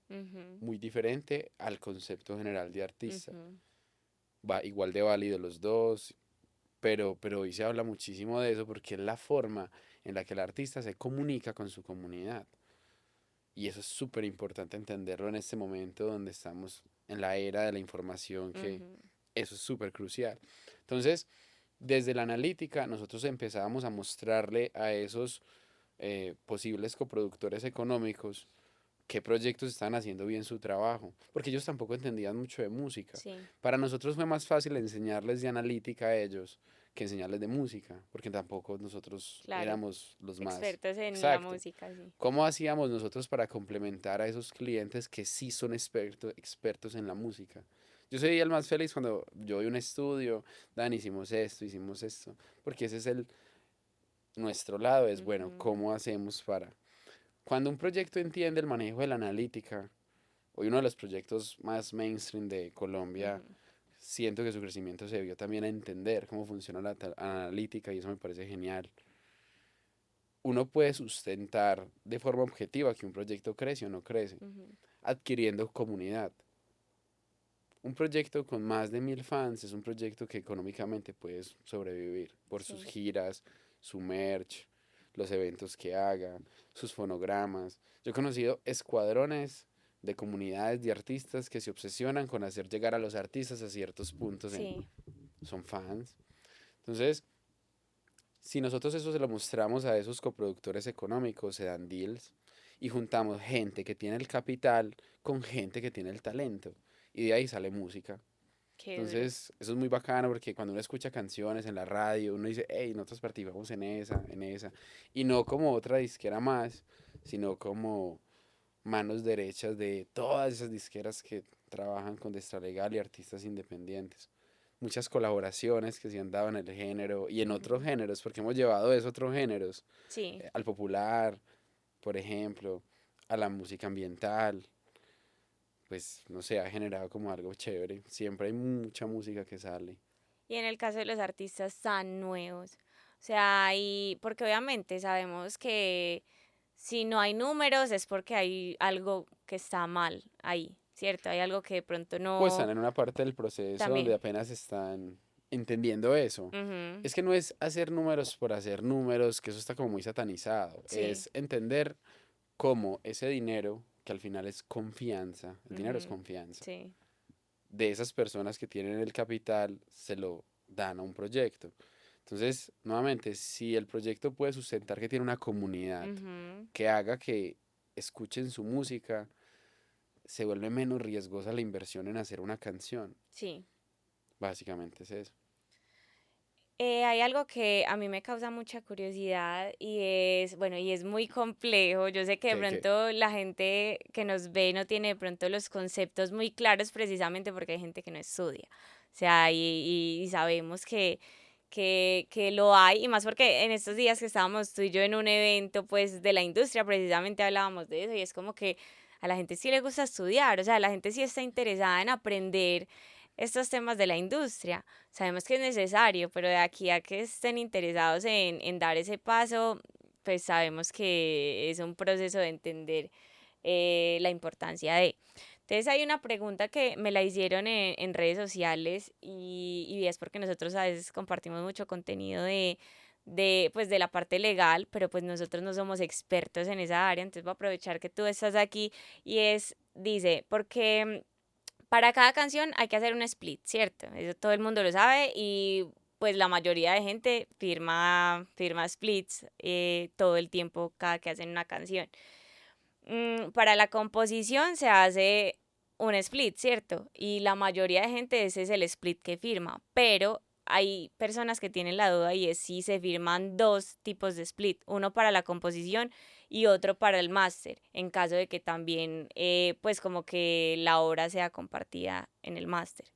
Ujú, muy diferente al concepto general de artista. ujú, Va igual de válido los dos, pero hoy se habla muchísimo de eso porque es la forma en la que el artista se comunica con su comunidad. Y eso es súper importante entenderlo en este momento donde estamos en la era de la información, que ujú, eso es súper crucial. Entonces, desde la analítica, nosotros empezábamos a mostrarle a esos posibles coproductores económicos qué proyectos están haciendo bien su trabajo, porque ellos tampoco entendían mucho de música. sí. Para nosotros fue más fácil enseñarles de analítica a ellos que enseñarles de música, porque tampoco nosotros Claro, éramos los más expertos en la exacto. música, sí. ¿Cómo hacíamos nosotros para complementar a esos clientes que sí son expertos en la música? Yo soy el más feliz cuando yo voy a un estudio, Dan, hicimos esto, porque ese es nuestro lado, es bueno, Ujú, ¿cómo hacemos para? Cuando un proyecto entiende el manejo de la analítica, hoy uno de los proyectos más mainstream de Colombia, ujú. siento que su crecimiento se vio también a entender cómo funciona la analítica y eso me parece genial. Uno puede sustentar de forma objetiva que un proyecto crece o no crece, Ujú. adquiriendo comunidad. Un proyecto con más de 1000 fans es un proyecto que económicamente puede sobrevivir por sus Sí, giras, su merch, los eventos que haga, sus fonogramas. Yo he conocido escuadrones de comunidades de artistas que se obsesionan con hacer llegar a los artistas a ciertos puntos sí, son fans. Entonces, si nosotros eso se lo mostramos a esos coproductores económicos, se dan deals y juntamos gente que tiene el capital con gente que tiene el talento. Y de ahí sale música. qué duro. Entonces, eso es muy bacano porque cuando uno escucha canciones en la radio, uno dice, hey, nosotros participamos en esa, en esa. Y no como otra disquera más, sino como manos derechas de todas esas disqueras que trabajan con Destra Legal y artistas independientes. Muchas colaboraciones que se han dado en el género y en otros Ujú. géneros, porque hemos llevado eso a otros géneros, Sí. al popular, por ejemplo, a la música ambiental, pues no sé, ha generado como algo chévere. Siempre hay mucha música que sale. Y en el caso de los artistas tan nuevos, o sea, y porque obviamente sabemos que si no hay números es porque hay algo que está mal ahí, ¿cierto? Hay algo que de pronto O están no, en una parte del proceso donde también. apenas están entendiendo eso. Ujú. Es que no es hacer números por hacer números, que eso está como muy satanizado. Sí. Es entender cómo ese dinero, que al final es confianza, el dinero es Ujú. confianza, Sí. de esas personas que tienen el capital, se lo dan a un proyecto. Entonces, nuevamente, si el proyecto puede sustentar que tiene una comunidad Ujú. que haga que escuchen su música, se vuelve menos riesgosa la inversión en hacer una canción. Sí. Básicamente es eso. Hay algo que a mí me causa mucha curiosidad y es, bueno, y es muy complejo. Yo sé que de ¿Qué? pronto la gente que nos ve no tiene de pronto los conceptos muy claros precisamente porque hay gente que no estudia. O sea, y sabemos que lo hay, y más porque en estos días que estábamos tú y yo en un evento pues de la industria, precisamente hablábamos de eso y es como que a la gente sí le gusta estudiar, o sea, la gente sí está interesada en aprender estos temas de la industria. Sabemos que es necesario, pero de aquí a que estén interesados en dar ese paso, pues sabemos que es un proceso de entender la importancia de. Entonces hay una pregunta que me la hicieron en redes sociales y es porque nosotros a veces compartimos mucho contenido pues de la parte legal, pero pues nosotros no somos expertos en esa área, entonces voy a aprovechar que tú estás aquí y dice, porque para cada canción hay que hacer un split, ¿cierto? Eso todo el mundo lo sabe y pues la mayoría de gente firma splits todo el tiempo cada que hacen una canción. Para la composición se hace un split, ¿cierto? Y la mayoría de gente ese es el split que firma, pero hay personas que tienen la duda y es si se firman dos tipos de split, uno para la composición y otro para el máster, en caso de que también pues como que la obra sea compartida en el máster.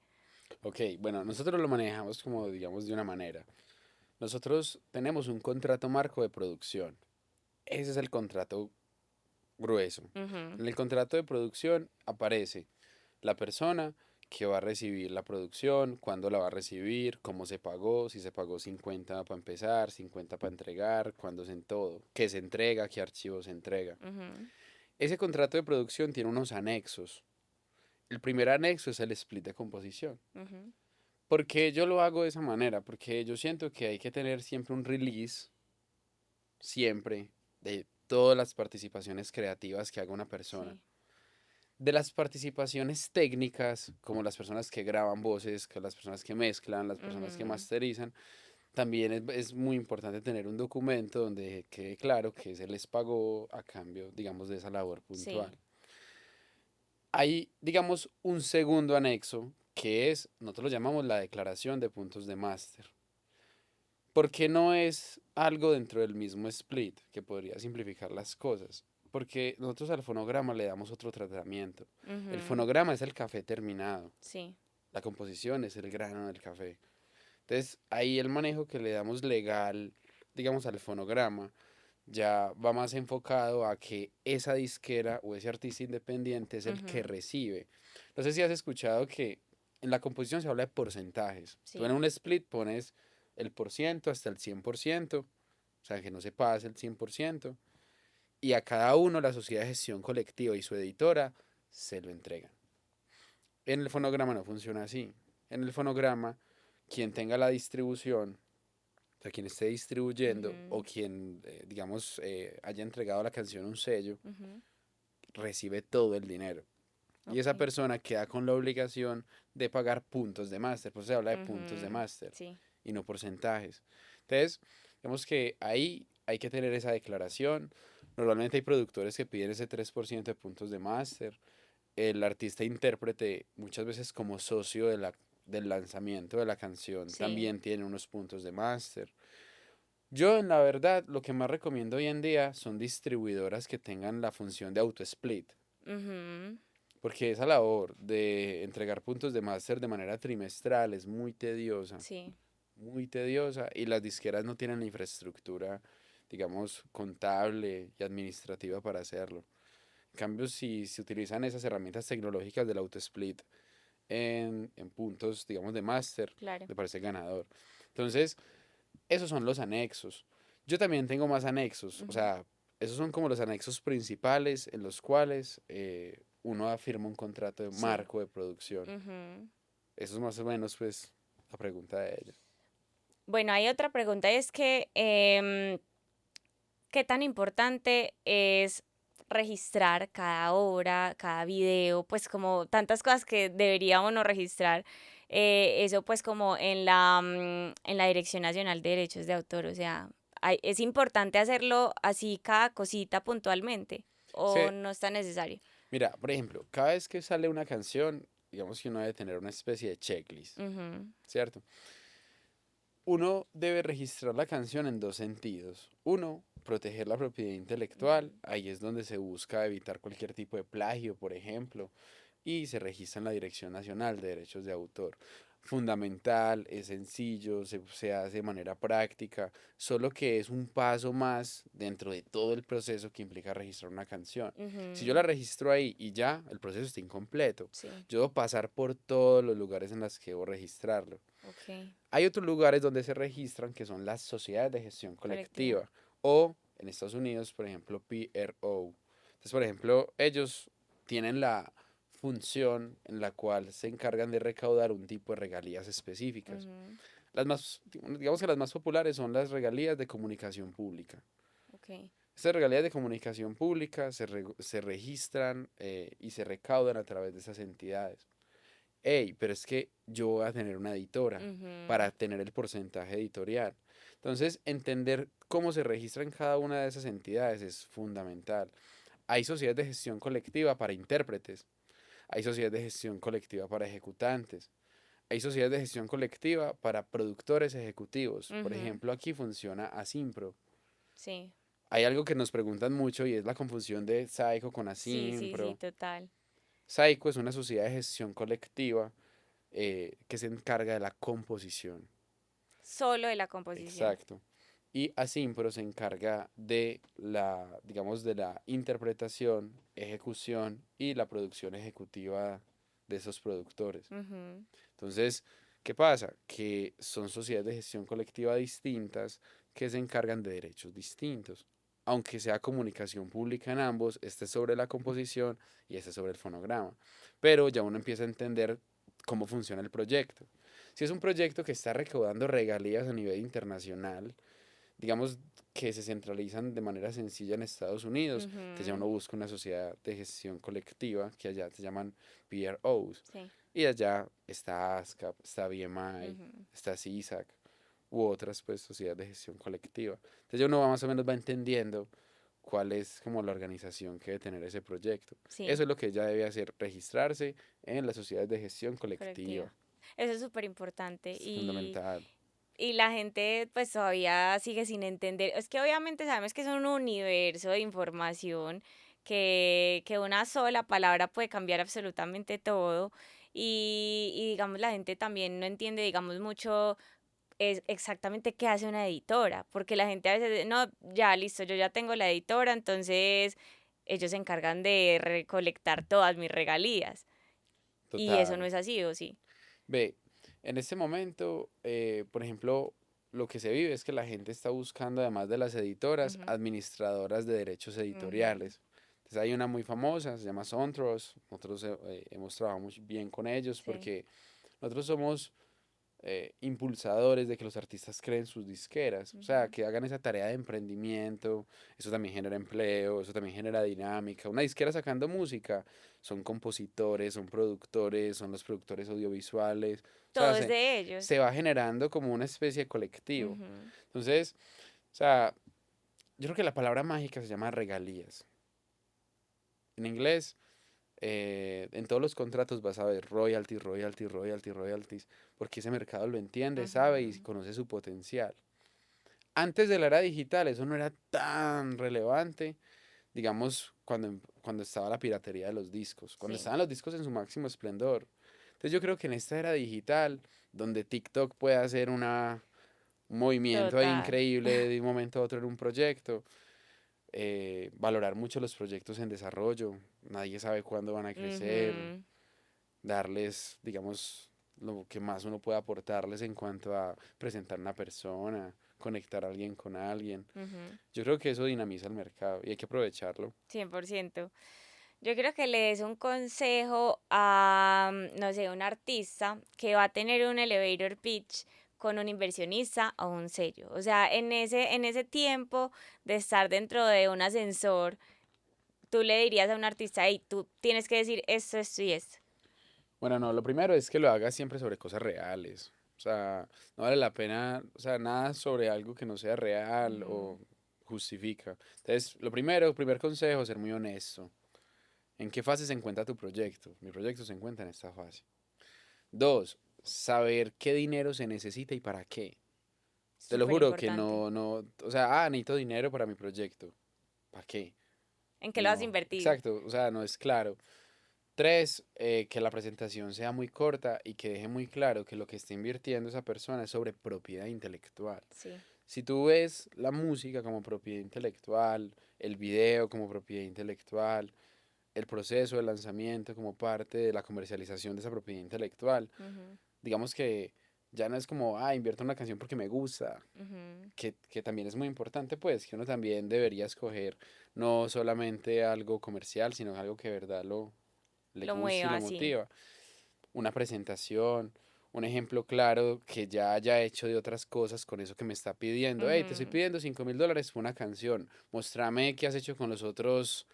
Ok, bueno, nosotros lo manejamos como, digamos, de una manera. Nosotros tenemos un contrato marco de producción. Ese es el contrato grueso. Ujú. En el contrato de producción aparece la persona que va a recibir la producción, cuándo la va a recibir, cómo se pagó, si se pagó 50 para empezar, 50 para entregar, cuándo se en todo, qué se entrega, qué archivo se entrega. Ujú. Ese contrato de producción tiene unos anexos. El primer anexo es el split de composición. Ujú. ¿Por qué yo lo hago de esa manera? Porque yo siento que hay que tener siempre un release, siempre, de todas las participaciones creativas que haga una persona. Sí. De las participaciones técnicas, como las personas que graban voces, que las personas que mezclan, las personas que Ujú. masterizan, también es muy importante tener un documento donde quede claro que se les pagó a cambio, digamos, de esa labor Sí. puntual. Hay, digamos, un segundo anexo que es, nosotros lo llamamos la declaración de puntos de máster. ¿Por qué no es algo dentro del mismo split que podría simplificar las cosas? Porque nosotros al fonograma le damos otro tratamiento. El Ujú. fonograma es el café terminado, Sí. la composición es el grano del café. Entonces, ahí el manejo que le damos legal, digamos, al fonograma, ya va más enfocado a que esa disquera o ese artista independiente es el que Ujú. recibe. No sé si has escuchado que en la composición se habla de porcentajes. Tú en Sí. un split pones el por ciento hasta el 100%, o sea, que no se pase el 100%, y a cada uno la sociedad de gestión colectiva y su editora se lo entregan. En el fonograma no funciona así. En el fonograma, quien tenga la distribución, o sea, quien esté distribuyendo o Ujú. quien, digamos, haya entregado a la canción un sello, Ujú. recibe todo el dinero. Y esa Ok. persona queda con la obligación de pagar puntos de máster. Pues se habla de puntos de Ujú. máster Sí. y no porcentajes. Entonces, digamos que ahí hay que tener esa declaración. Normalmente hay productores que piden ese 3% de puntos de máster. El artista intérprete, muchas veces como socio del lanzamiento de la canción, Sí. también tiene unos puntos de máster. Yo, en la verdad, lo que más recomiendo hoy en día son distribuidoras que tengan la función de auto-split, Ujú. porque esa labor de entregar puntos de máster de manera trimestral es Sí. muy tediosa, y las disqueras no tienen la infraestructura, digamos, contable y administrativa para hacerlo. En cambio, si se utilizan esas herramientas tecnológicas del auto-split en puntos, digamos, de máster, Claro. me parece ganador. Entonces, esos son los anexos. Yo también tengo más anexos, o Ujú. sea, esos son como los anexos principales en los cuales uno firma un contrato de Sí. marco de producción. Ujú. Eso es más o menos, pues, la pregunta de ella. Bueno, hay otra pregunta, es que, ¿qué tan importante es registrar cada obra, cada video? Pues como tantas cosas que debería uno registrar, eso pues como en la Dirección Nacional de Derechos de Autor, o sea, ¿es importante hacerlo así cada cosita puntualmente o Sí, no es tan necesario? mira, por ejemplo, cada vez que sale una canción, digamos que uno debe tener una especie de checklist, Ujú. ¿cierto? Uno debe registrar la canción en dos sentidos. Uno, proteger la propiedad Ujú. intelectual. Ahí es donde se busca evitar cualquier tipo de plagio, por ejemplo, y se registra en la Dirección Nacional de Derechos de Autor. Fundamental, es sencillo, se hace de manera práctica, solo que es un paso más dentro de todo el proceso que implica registrar una canción. Si yo Ujú. la registro ahí y ya, el proceso está incompleto. Sí. Yo debo pasar por todos los lugares en los que debo registrarlo. Ok. Hay otros lugares donde se registran que son las sociedades de gestión Colectiva. colectiva o en Estados Unidos, por ejemplo, PRO. Entonces, por ejemplo, ellos tienen la función en la cual se encargan de recaudar un tipo de regalías específicas. Ujú. Las más, digamos que las más populares son las regalías de comunicación pública. Ok. Estas regalías de comunicación pública se registran y se recaudan a través de esas entidades. Hey, pero es que yo voy a tener una editora Ujú. para tener el porcentaje editorial. Entonces, entender cómo se registra en cada una de esas entidades es fundamental. Hay sociedades de gestión colectiva para intérpretes, hay sociedades de gestión colectiva para ejecutantes, hay sociedades de gestión colectiva para productores ejecutivos. Por Ujú. ejemplo, aquí funciona Asimpro. Sí. Hay algo que nos preguntan mucho y es la confusión de Saico con Sí, sí, sí, Asimpro. total. Saico es una sociedad de gestión colectiva que se encarga de la composición. Solo de la composición. Exacto. Y Asimpro se encarga de la, digamos, de la interpretación, ejecución y la producción ejecutiva de esos productores. Ujú. Entonces, ¿qué pasa? Que son sociedades de gestión colectiva distintas que se encargan de derechos distintos. Aunque sea comunicación pública en ambos, este es sobre la composición y este es sobre el fonograma. Pero ya uno empieza a entender cómo funciona el proyecto. Si es un proyecto que está recaudando regalías a nivel internacional, digamos que se centralizan de manera sencilla en Estados Unidos, entonces ya Ujú. uno busca una sociedad de gestión colectiva que allá se llaman PROs. Sí. Y allá está ASCAP, está BMI, Ujú. está CISAC u otras pues sociedades de gestión colectiva. Entonces uno va más o menos va entendiendo cuál es como la organización que debe tener ese proyecto. Sí, Eso es lo que ella debe hacer, registrarse en las sociedades de gestión colectiva. colectiva. Eso es súper importante. Es fundamental. y la gente pues todavía sigue sin entender. Es que obviamente sabemos que es un universo de información, que una sola palabra puede cambiar absolutamente todo. Y digamos, la gente también no entiende, digamos, mucho es exactamente qué hace una editora, porque la gente a veces, no, ya listo, yo ya tengo la editora, entonces ellos se encargan de recolectar todas mis regalías. Y eso no Total. es así, ¿o sí? Ve, en este momento, por ejemplo, lo que se vive es que la gente está buscando, además de las editoras, Ujú, administradoras de derechos ujú, editoriales. Entonces hay una muy famosa, se llama Sontros. Nosotros hemos trabajado muy bien con ellos sí, porque nosotros somos impulsadores de que los artistas creen sus disqueras, o sea, ujú. que hagan esa tarea de emprendimiento. Eso también genera empleo, eso también genera dinámica. Una disquera sacando música, son compositores, son productores, son los productores audiovisuales, o sea, Todo es de se ellos. va generando como una especie de colectivo. Ujú, Entonces, o sea, yo creo que la palabra mágica se llama regalías. En inglés, en todos los contratos vas a ver royalties, royalties, royalties, royalties, porque ese mercado lo entiende, sabe y ujú. conoce su potencial. Antes de la era digital eso no era tan relevante, digamos, cuando estaba la piratería de los discos, cuando Sí, estaban los discos en su máximo esplendor. Entonces yo creo que en esta era digital, donde TikTok puede hacer un movimiento ahí total. increíble de un momento a otro en un proyecto, valorar mucho los proyectos en desarrollo, nadie sabe cuándo van a crecer, Ujú, darles, digamos, lo que más uno puede aportarles en cuanto a presentar una persona, conectar a alguien con alguien. ujú, Yo creo que eso dinamiza el mercado y hay que aprovecharlo. 100%. Yo creo que le des un consejo a, no sé, un artista que va a tener un elevator pitch con un inversionista o un sello. O sea, en ese tiempo de estar dentro de un ascensor, tú le dirías a un artista, hey, tú tienes que decir esto, esto y esto. Bueno, no, lo primero es que lo hagas siempre sobre cosas reales. O sea, no vale la pena, o sea, nada sobre algo que no sea real Ujú, o justifica. Entonces, lo primero, primer consejo, ser muy honesto. ¿En qué fase se encuentra tu proyecto? Mi proyecto se encuentra en esta fase. Dos, saber qué dinero se necesita y para qué. Te lo súper juro que importante. o sea, necesito dinero para mi proyecto. ¿Para qué? ¿En qué lo vas a No, invertir? exacto, o sea, no es claro. Tres, que la presentación sea muy corta y que deje muy claro que lo que está invirtiendo esa persona es sobre propiedad intelectual. Sí. Si tú ves la música como propiedad intelectual, el video como propiedad intelectual, el proceso de lanzamiento como parte de la comercialización de esa propiedad intelectual, Ujú, digamos que ya no es como, invierto en una canción porque me gusta, ujú. que también es muy importante, pues, que uno también debería escoger no solamente algo comercial, sino algo que de verdad le Lo guste y mueva lo así. motiva. Una presentación, un ejemplo claro que ya haya hecho de otras cosas con eso que me está pidiendo. Hey, te estoy Ujú, pidiendo $5.000 por una canción. Mostrame qué has hecho con los otras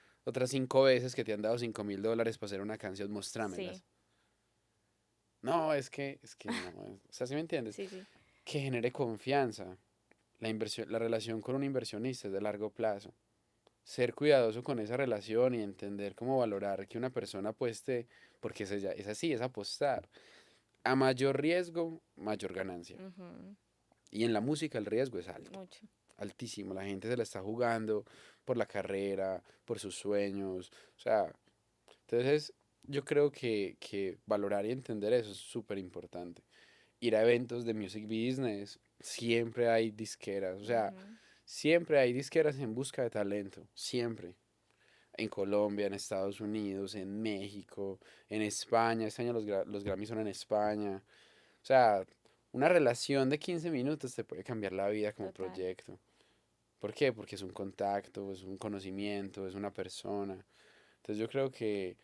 5 veces que te han dado $5.000 para hacer una canción. sí, Mostrámelas. No, es que no. O sea, ¿sí me entiendes? sí, sí. Que genere confianza. La relación con un inversionista es de largo plazo. Ser cuidadoso con esa relación y entender cómo valorar que una persona apueste, porque es así, es apostar. A mayor riesgo, mayor ganancia. Ujú, Y en la música el riesgo es alto, mucho. altísimo. La gente se la está jugando por la carrera, por sus sueños. O sea, entonces yo creo que valorar y entender eso es súper importante. Ir a eventos de music business, siempre hay disqueras. O sea, Ujú, siempre hay disqueras en busca de talento, siempre. En Colombia, en Estados Unidos, en México, en España. Este año los Grammys son en España. O sea, una relación de 15 minutos te puede cambiar la vida como total. proyecto. ¿Por qué? Porque es un contacto, es un conocimiento, es una persona. Entonces yo creo que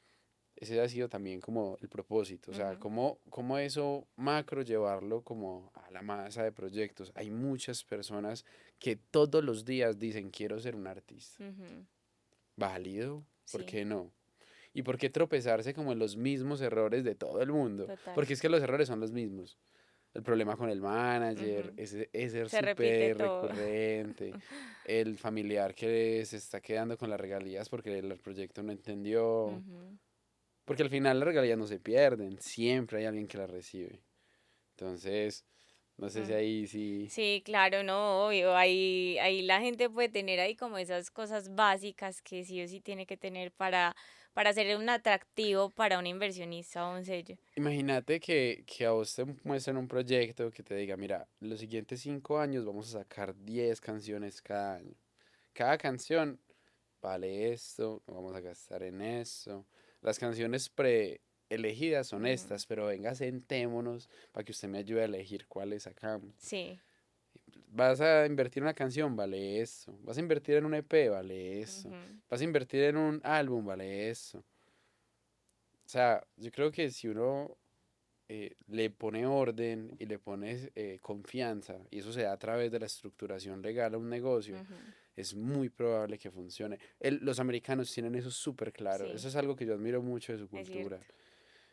ese ha sido también como el propósito. O sea, Ujú, cómo eso macro llevarlo como a la masa de proyectos. Hay muchas personas que todos los días dicen quiero ser un artista. ujú, ¿Válido? ¿Por sí, qué no? ¿Y por qué tropezarse como en los mismos errores de todo el mundo? total. Porque es que los errores son los mismos. El problema con el manager, Ujú, ese ser se repite súper todo. recurrente, el familiar que se está quedando con las regalías porque el proyecto no entendió, Ujú, porque al final las regalías no se pierden, siempre hay alguien que las recibe. Entonces, No sé si Mm. ahí sí. Sí, claro, no, obvio. Ahí la gente puede tener ahí como esas cosas básicas que sí o sí tiene que tener para ser un atractivo para un inversionista o un sello. Imagínate que a vos te muestran un proyecto que te diga, mira, los siguientes 5 años vamos a sacar 10 canciones cada año. Cada canción vale esto, vamos a gastar en esto. Las canciones preelegidas son Ujú. estas, pero venga, sentémonos para que usted me ayude a elegir cuáles sacamos. Sí. Vas a invertir en una canción, vale eso. Vas a invertir en un EP, vale eso. Ujú. Vas a invertir en un álbum, vale eso. O sea, yo creo que si uno le pone orden y le pone confianza, y eso se da a través de la estructuración legal a un negocio, Ujú. es muy probable que funcione. Los americanos tienen eso súper claro. Eso Sí, es algo que yo admiro mucho de su es cultura. cierto.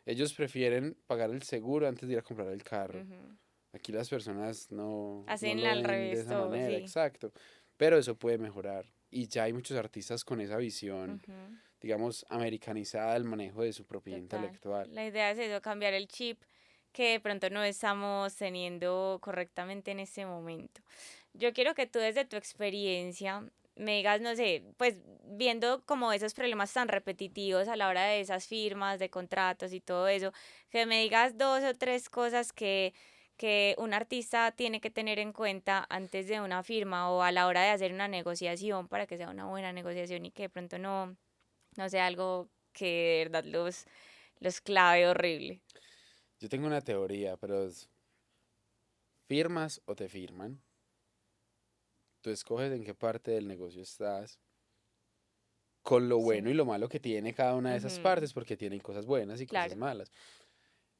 Ellos prefieren pagar el seguro antes de ir a comprar el carro. Ujú. Aquí las personas no Hacen lo al ven de revés esa todo, manera, sí. exacto. Pero eso puede mejorar. Y ya hay muchos artistas con esa visión, Ujú. digamos, americanizada del manejo de su propiedad Total. intelectual. La idea es eso, cambiar el chip que de pronto no estamos teniendo correctamente en este momento. Yo quiero que tú desde tu experiencia me digas, no sé, pues viendo como esos problemas tan repetitivos a la hora de esas firmas, de contratos y todo eso, que me digas dos o tres cosas que un artista tiene que tener en cuenta antes de una firma o a la hora de hacer una negociación para que sea una buena negociación y que de pronto no sea algo que de verdad los clave horrible. Yo tengo una teoría, pero es, ¿firmas o te firman? Tú escoges en qué parte del negocio estás, con lo bueno Sí. y lo malo que tiene cada una de esas Ujú. partes, porque tienen cosas buenas y cosas Claro. malas.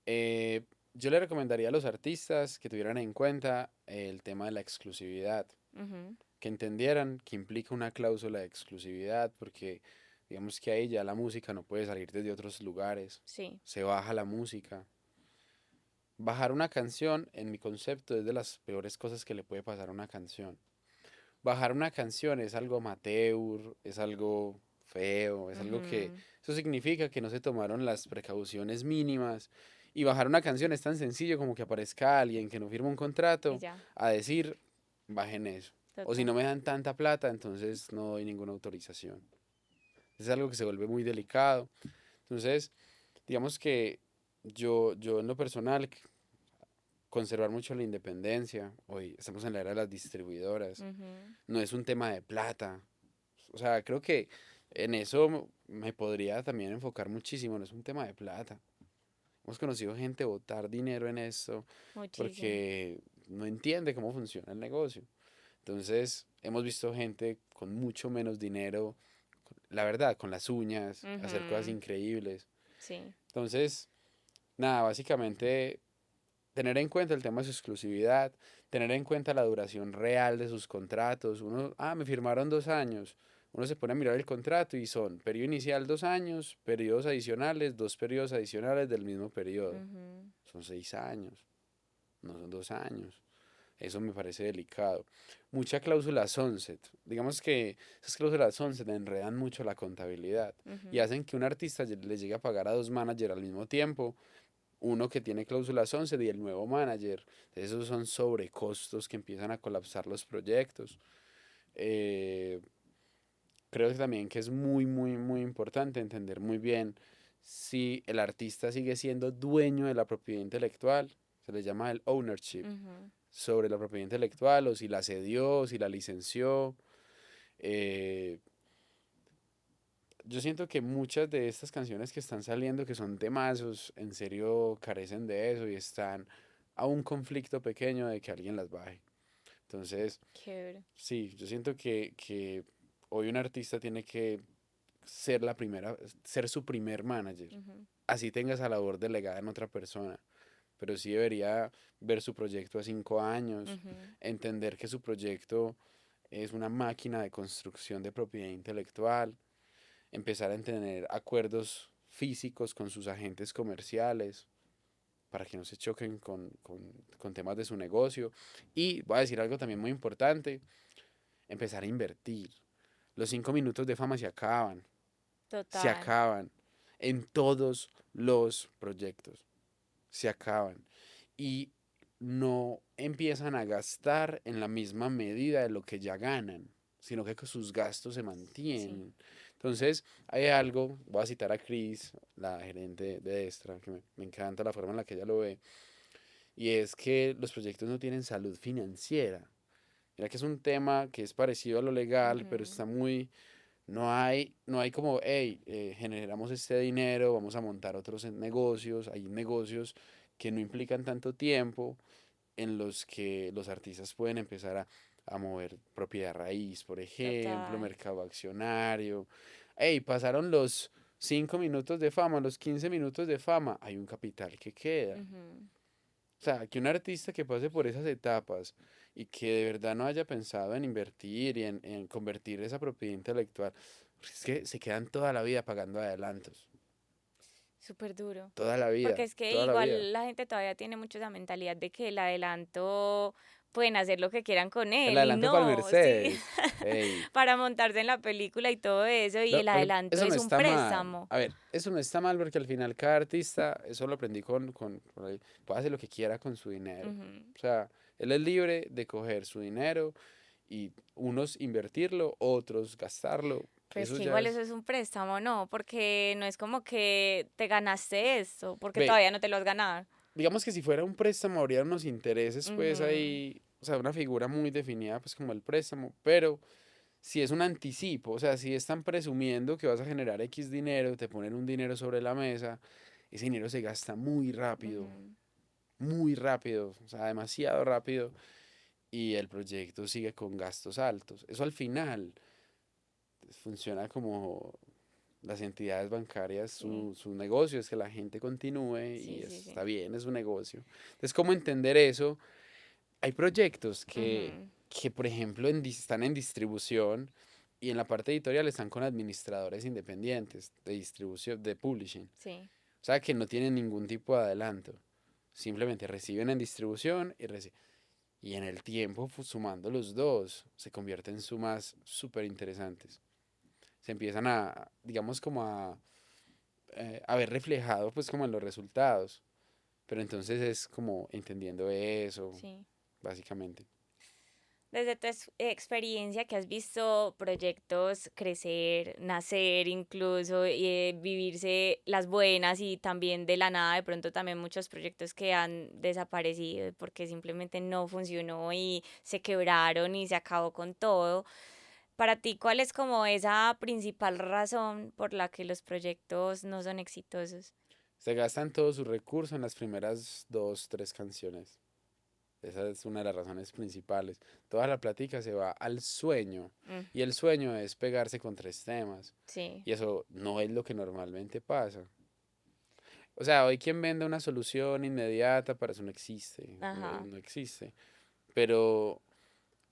Eh, yo le recomendaría a los artistas que tuvieran en cuenta el tema de la exclusividad, Ujú. que entendieran que implica una cláusula de exclusividad, porque digamos que ahí ya la música no puede salir desde otros lugares, Sí. se baja la música. Bajar una canción, en mi concepto, es de las peores cosas que le puede pasar a una canción. Bajar una canción es algo amateur, es algo feo, es algo que... Ujú. Eso significa que no se tomaron las precauciones mínimas. Y bajar una canción es tan sencillo como que aparezca alguien que no firma un Y contrato ya, a decir, bajen eso. O si total. no me dan tanta plata, entonces no doy ninguna autorización. Es algo que se vuelve muy delicado. Entonces, digamos que yo en lo personal conservar mucho la independencia. Hoy estamos en la era de las distribuidoras. Ujú. No es un tema de plata. O sea, creo que en eso me podría también enfocar muchísimo. No es un tema de plata. Hemos conocido gente botar dinero en esto Muchísimo. porque no entiende cómo funciona el negocio. Entonces, hemos visto gente con mucho menos dinero, la verdad, con las uñas, hacer cosas Ujú. increíbles. Sí. Entonces, nada, básicamente tener en cuenta el tema de su exclusividad, tener en cuenta la duración real de sus contratos. Uno, me firmaron 2 años. Uno se pone a mirar el contrato y son periodo inicial 2 años, periodos adicionales, 2 periodos adicionales del mismo periodo. Ujú. Son 6 años, no son 2 años. Eso me parece delicado. Mucha cláusula sunset. Digamos que esas cláusulas sunset enredan mucho la contabilidad y Ujú. hacen que un artista le llegue a pagar a dos managers al mismo tiempo, uno que tiene cláusulas 11 y el nuevo manager. Esos son sobrecostos que empiezan a colapsar los proyectos. Eh, creo que también que es muy, muy, muy importante entender muy bien si el artista sigue siendo dueño de la propiedad intelectual, se le llama el ownership, Ujú. sobre la propiedad intelectual, o si la cedió, si la licenció. Eh, yo siento que muchas de estas canciones que están saliendo, que son temazos, en serio carecen de eso y están a un conflicto pequeño de que alguien las baje. Entonces, Chévere. sí, yo siento que hoy un artista tiene que ser la primera, ser su primer manager. Ujú. Así tenga esa labor delegada en otra persona. Pero sí debería ver su proyecto a 5 años, Ujú. entender que su proyecto es una máquina de construcción de propiedad intelectual, empezar a tener acuerdos físicos con sus agentes comerciales para que no se choquen con temas de su negocio. Y voy a decir algo también muy importante, empezar a invertir. Los 5 minutos de fama se Total. acaban en todos los proyectos, se acaban. Y no empiezan a gastar en la misma medida de lo que ya ganan, sino que sus gastos se Sí. mantienen. Entonces, hay algo, voy a citar a Chris, la gerente de Destra, que me encanta la forma en la que ella lo ve, y es que los proyectos no tienen salud financiera. Mira que es un tema que es parecido a lo legal, pero Ujú. está muy, no hay como, hey, generamos este dinero, vamos a montar otros negocios, hay negocios que no implican tanto tiempo, en los que los artistas pueden empezar a mover propiedad raíz, por ejemplo, Total. mercado accionario. Hey, pasaron los 5 minutos de fama, los 15 minutos de fama, hay un capital que queda. Ujú. O sea, que un artista que pase por esas etapas y que de verdad no haya pensado en invertir y en convertir esa propiedad intelectual, porque es que se quedan toda la vida pagando adelantos. Súper duro. Toda la Porque vida, es que toda la vida. igual la gente todavía tiene mucho esa mentalidad de que el adelanto pueden hacer lo que quieran con El él y adelanto para el no, sí, Mercedes. Ey, para montarse en la película y todo eso, y no, el adelanto eso no es un está mal. préstamo. A ver, eso no está mal porque al final cada artista, eso lo aprendí puede hacer lo que quiera con su dinero. Ujú. O sea, él es libre de coger su dinero y unos invertirlo, otros gastarlo. Pero es Eso que ya igual eso es... es un préstamo, ¿no? Porque no es como que te ganaste esto, porque Ve, todavía no te lo has ganado. digamos que si fuera un préstamo habría unos intereses, pues Ujú. ahí, o sea, una figura muy definida, pues como el préstamo, pero si es un anticipo, o sea, si están presumiendo que vas a generar X dinero, te ponen un dinero sobre la mesa, ese dinero se gasta Ujú. muy rápido, o sea, demasiado rápido, y el proyecto sigue con gastos altos. Eso al final funciona como las entidades bancarias, Sí, su negocio es que la gente continúe y sí, sí, está sí. bien, es un negocio. Entonces, ¿cómo entender eso? Hay proyectos Ujú. que por ejemplo, están en distribución y en la parte editorial están con administradores independientes de distribución, de publishing. Sí. O sea, que no tienen ningún tipo de adelanto. Simplemente reciben en distribución y en el tiempo, sumando los dos, se convierten en sumas súper interesantes. Se empiezan a, digamos, como a ver reflejado, pues, como en los resultados. Pero entonces es como entendiendo eso, Sí. básicamente. Desde tu experiencia que has visto proyectos crecer, nacer incluso, vivirse las buenas y también de la nada, de pronto también muchos proyectos que han desaparecido porque simplemente no funcionó y se quebraron y se acabó con todo. Para ti, ¿cuál es como esa principal razón por la que los proyectos no son exitosos? Se gastan todos sus recursos en las primeras dos, tres canciones. Esa es una de las razones principales. Toda la plática se va al sueño. Mm, Y el sueño es pegarse con tres temas. sí, Y eso no es lo que normalmente pasa. O sea, hoy quien vende una solución inmediata para eso no existe. ajá, No existe. Pero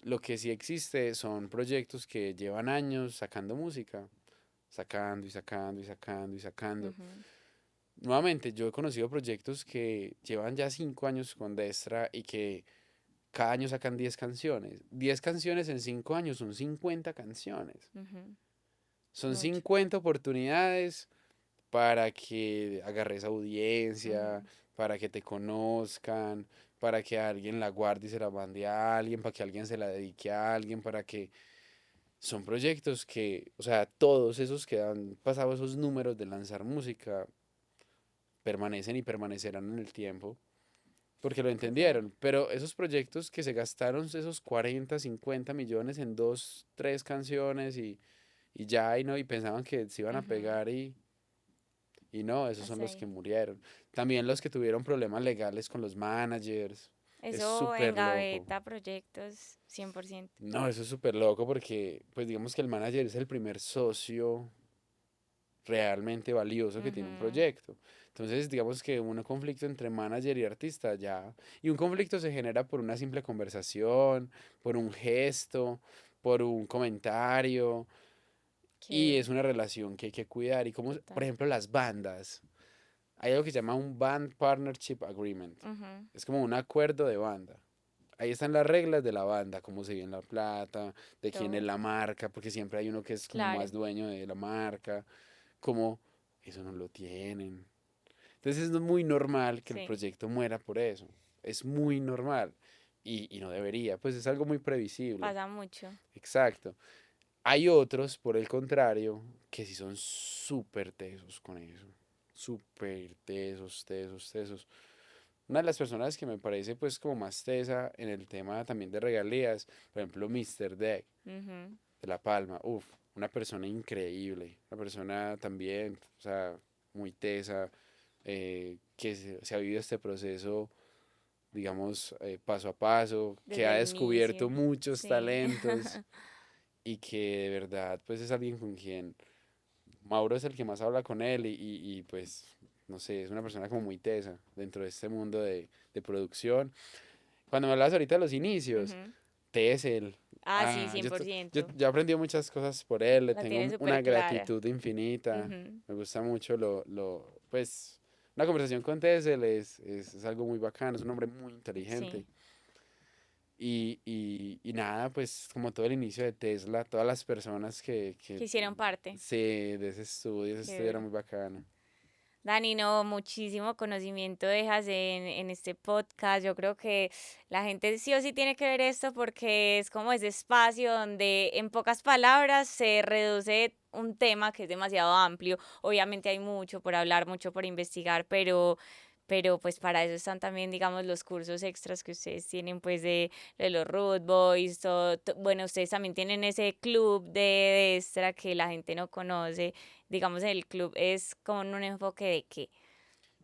lo que sí existe son proyectos que llevan años sacando música. Sacando y sacando y sacando y sacando. ujú, Nuevamente, yo he conocido proyectos que llevan ya 5 años con Destra y que cada año sacan 10 canciones. 10 canciones en 5 años son 50 canciones. ujú, es Son mucho. 50 oportunidades para que agarres audiencia, Ujú, para que te conozcan, para que alguien la guarde y se la mande a alguien, para que alguien se la dedique a alguien, para que... Son proyectos que, o sea, todos esos que han pasado esos números de lanzar música permanecen y permanecerán en el tiempo. Porque lo total. entendieron. Pero esos proyectos que se gastaron esos 40 50 millones en dos, tres canciones y ya, y no, y pensaban que se iban a Ujú, pegar y no, esos son hasta los que ahí. murieron. También los que tuvieron problemas legales con los managers. Es Eso súper loco. engaveta proyectos 100%. No, eso es súper loco porque, pues digamos que el manager es el primer socio realmente valioso que tiene un Ujú, proyecto. Entonces, digamos que un conflicto entre manager y artista ya, y un conflicto se genera por una simple conversación, por un gesto, por un comentario, y que es una relación que hay que cuidar. Y como, por total. ejemplo, las bandas, hay algo que se llama un Band Partnership Agreement. Ujú, Es como un acuerdo de banda. Ahí están las reglas de la banda, cómo se viene la plata, de quién es todo. la marca, porque siempre hay uno que es como más Claro. dueño de la marca, como eso no lo tienen. Entonces es muy normal que el Sí. proyecto muera por eso. es muy normal y no debería, pues es algo muy previsible. Pasa mucho. Exacto. Hay otros, por el contrario, que sí son súper tesos con eso. Súper tesos, tesos, tesos. Una de las personas que me parece pues como más tesa en el tema también de regalías, por ejemplo, Mr. Deck Ujú. de La Palma. Uf, una persona increíble. Una persona también, o sea, muy tesa, que se ha vivido este proceso, digamos, paso a paso, que Desde ha el descubierto inicio. muchos Sí. talentos y que de verdad pues es alguien con quien Mauro es el que más habla con él y, pues no sé, es una persona como muy tesa dentro de este mundo de producción. Cuando me hablas ahorita de los inicios, Ujú. Tessel, Ah, sí, cien por yo ciento he aprendido muchas cosas por él, le La tengo tiene súper una clara. gratitud infinita, Ujú. me gusta mucho pues, una conversación con Tessel es algo muy bacano, es un hombre muy inteligente. Sí. Y nada, pues como todo el inicio de Tesla, todas las personas Que hicieron parte. sí, de ese Qué estudio era duro. muy bacano. Dani, no, muchísimo conocimiento dejas en este podcast. Yo creo que la gente sí o sí tiene que ver esto porque es como ese espacio donde en pocas palabras se reduce un tema que es demasiado amplio. Obviamente hay mucho por hablar, mucho por investigar, pero pues para eso están también, digamos, los cursos extras que ustedes tienen, pues de los Root Boys, bueno, ustedes también tienen ese club de extra que la gente no conoce. Digamos, el club es con un enfoque de qué.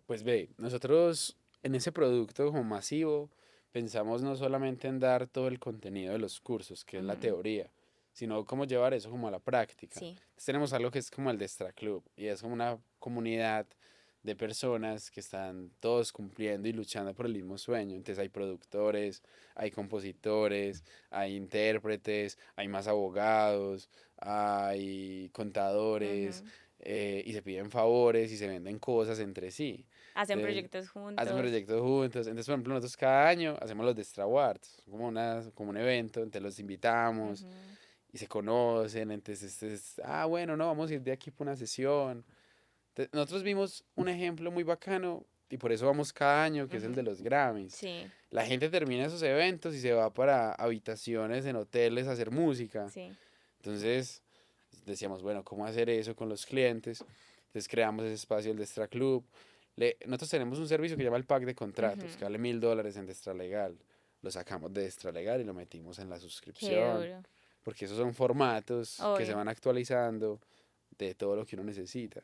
Pues ve, nosotros en ese producto como masivo pensamos no solamente en dar todo el contenido de los cursos, que es la Ujú. teoría, sino cómo llevar eso como a la práctica. Sí, Entonces tenemos algo que es como el Destra Club y es como una comunidad de personas que están todos cumpliendo y luchando por el mismo sueño. Entonces hay productores, hay compositores, hay intérpretes, hay más abogados, hay contadores, ujú. y se piden favores y se venden cosas entre sí. Hacen Entonces, proyectos hacen juntos. proyectos juntos. Entonces, por ejemplo, nosotros cada año hacemos los Destra Awards, como un evento, entonces los invitamos Ujú. y se conocen. Entonces, bueno, no, vamos a ir de aquí por una sesión. Nosotros vimos un ejemplo muy bacano y por eso vamos cada año, que es el Ujú. de los Grammys. Sí, La gente termina esos eventos y se va para habitaciones en hoteles a hacer música. sí. Entonces decíamos, bueno, ¿cómo hacer eso con los clientes? Entonces creamos ese espacio, el Destra Club. Nosotros tenemos un servicio que llama el pack de contratos, que Ujú. vale $1000 en Destra Legal. Lo sacamos de Destra Legal y lo metimos en la Qué suscripción, duro. porque esos son formatos que se Obvio. van actualizando de todo lo que uno necesita.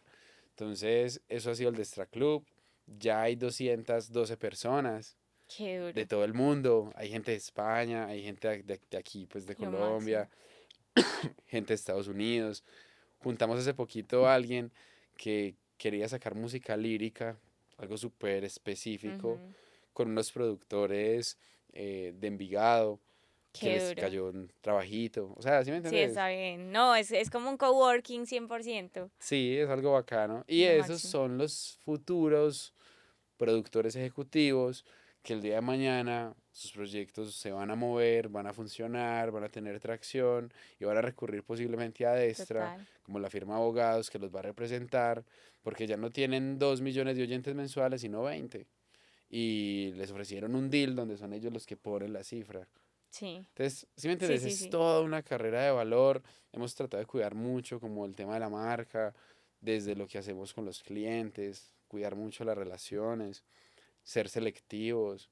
Entonces, eso ha sido el Destra Club. Ya hay 212 personas Qué de duro. todo el mundo. Hay gente de España, hay gente de aquí, pues de Lo máximo. Colombia, gente de Estados Unidos. Juntamos hace poquito a alguien que quería sacar música lírica, algo súper específico, Ujú. con unos productores de Envigado, que Qué les duro. cayó un trabajito. O sea, ¿sí me Sí, entendés? está bien. No, es como un coworking 100%. Sí, es algo bacano. Y Lo esos máximo. son los futuros productores ejecutivos que el día de mañana sus proyectos se van a mover, van a funcionar, van a tener tracción y van a recurrir posiblemente a Destra, Total. como la firma de abogados que los va a representar, porque ya no tienen 2 millones de oyentes mensuales, sino 20. Y les ofrecieron un deal donde son ellos los que ponen la cifra. Sí. Entonces, si me Sí, entiendes, sí, es sí. toda una carrera de valor. Hemos tratado de cuidar mucho como el tema de la marca, desde lo que hacemos con los clientes, cuidar mucho las relaciones, ser selectivos,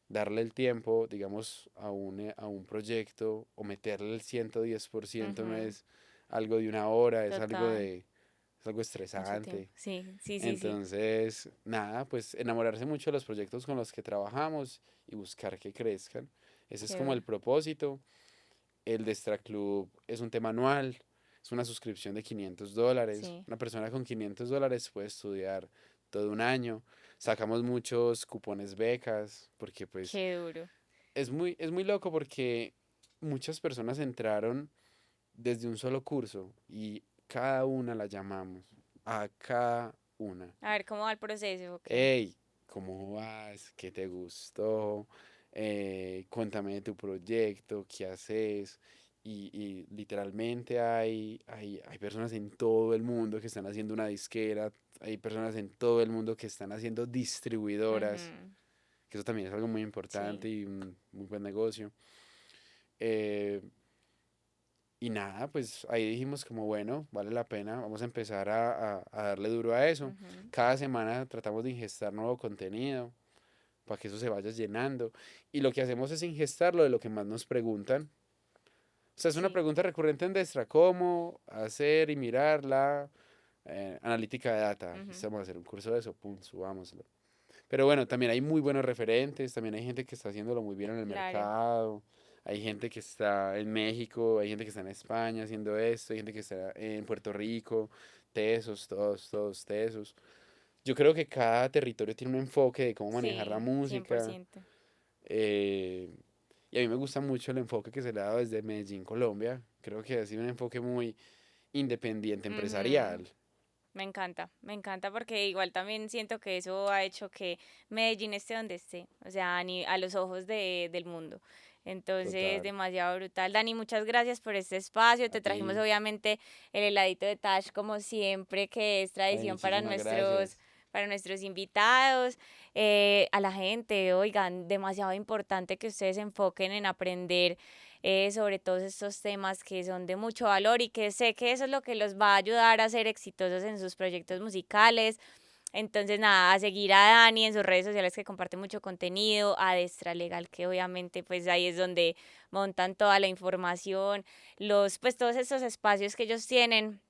darle el tiempo, digamos, a un proyecto o meterle el 110% no Ujú. es algo de una hora, Total. es algo Mucho tiempo. estresante. Sí, sí, sí, sí. Entonces, nada, pues enamorarse mucho de los proyectos con los que trabajamos y buscar que crezcan. Ese es Qué como el duro. propósito. El de Extra Club es un tema anual, es una suscripción de $500. Sí. Una persona con $500 puede estudiar todo un año. Sacamos muchos cupones becas, porque pues Qué duro. es muy loco porque muchas personas entraron desde un solo curso y cada una la llamamos, a cada una. A ver cómo va el proceso, ok. Hey, ¿cómo vas? ¿Qué te gustó? Cuéntame de tu proyecto, ¿qué haces? Y literalmente hay personas en todo el mundo que están haciendo una disquera, hay personas en todo el mundo que están haciendo distribuidoras. Ujú. que eso también es algo muy importante Sí. y un muy buen negocio. Eh, y nada, pues ahí dijimos como, bueno, vale la pena, vamos a empezar a darle duro a eso. Ujú. Cada semana tratamos de ingestar nuevo contenido para que eso se vaya llenando. Y lo que hacemos es ingestarlo de lo que más nos preguntan. O sea, es una Sí, pregunta recurrente en Destra, ¿cómo hacer y mirarla? Analítica de data, ujú, vamos a hacer un curso de eso, pum, subámoslo. Pero bueno, también hay muy buenos referentes, también hay gente que está haciéndolo muy bien en el claro. mercado, hay gente que está en México, hay gente que está en España haciendo esto, hay gente que está en Puerto Rico, tesos, todos tesos. Yo creo que cada territorio tiene un enfoque de cómo manejar la Sí, música. 100%. eh, y a mí me gusta mucho el enfoque que se le ha dado desde Medellín, Colombia. Creo que ha sido un enfoque muy independiente, Ujú. empresarial. Me encanta porque igual también siento que eso ha hecho que Medellín esté donde esté, o sea, a los ojos del mundo. Entonces, Total. demasiado brutal. Dani, muchas gracias por este espacio. A Te trajimos ti. obviamente el heladito de Tash como siempre, que es Ay, tradición muchísimas gracias. para nuestros invitados, a la gente. Oigan, demasiado importante que ustedes se enfoquen en aprender sobre todos estos temas que son de mucho valor y que sé que eso es lo que los va a ayudar a ser exitosos en sus proyectos musicales. Entonces, nada, a seguir a Dani en sus redes sociales que comparte mucho contenido, a Destra Legal, que obviamente pues ahí es donde montan toda la información, pues todos estos espacios que ellos tienen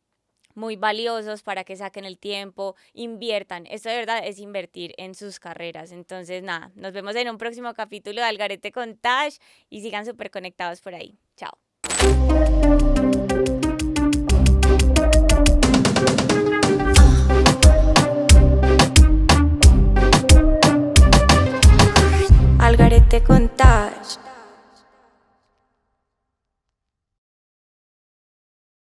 muy valiosos para que saquen el tiempo, inviertan. Esto de verdad es invertir en sus carreras. Entonces, nada, nos vemos en un próximo capítulo de Algarete con Tash y sigan súper conectados por ahí. Chao. Algarete con Tash.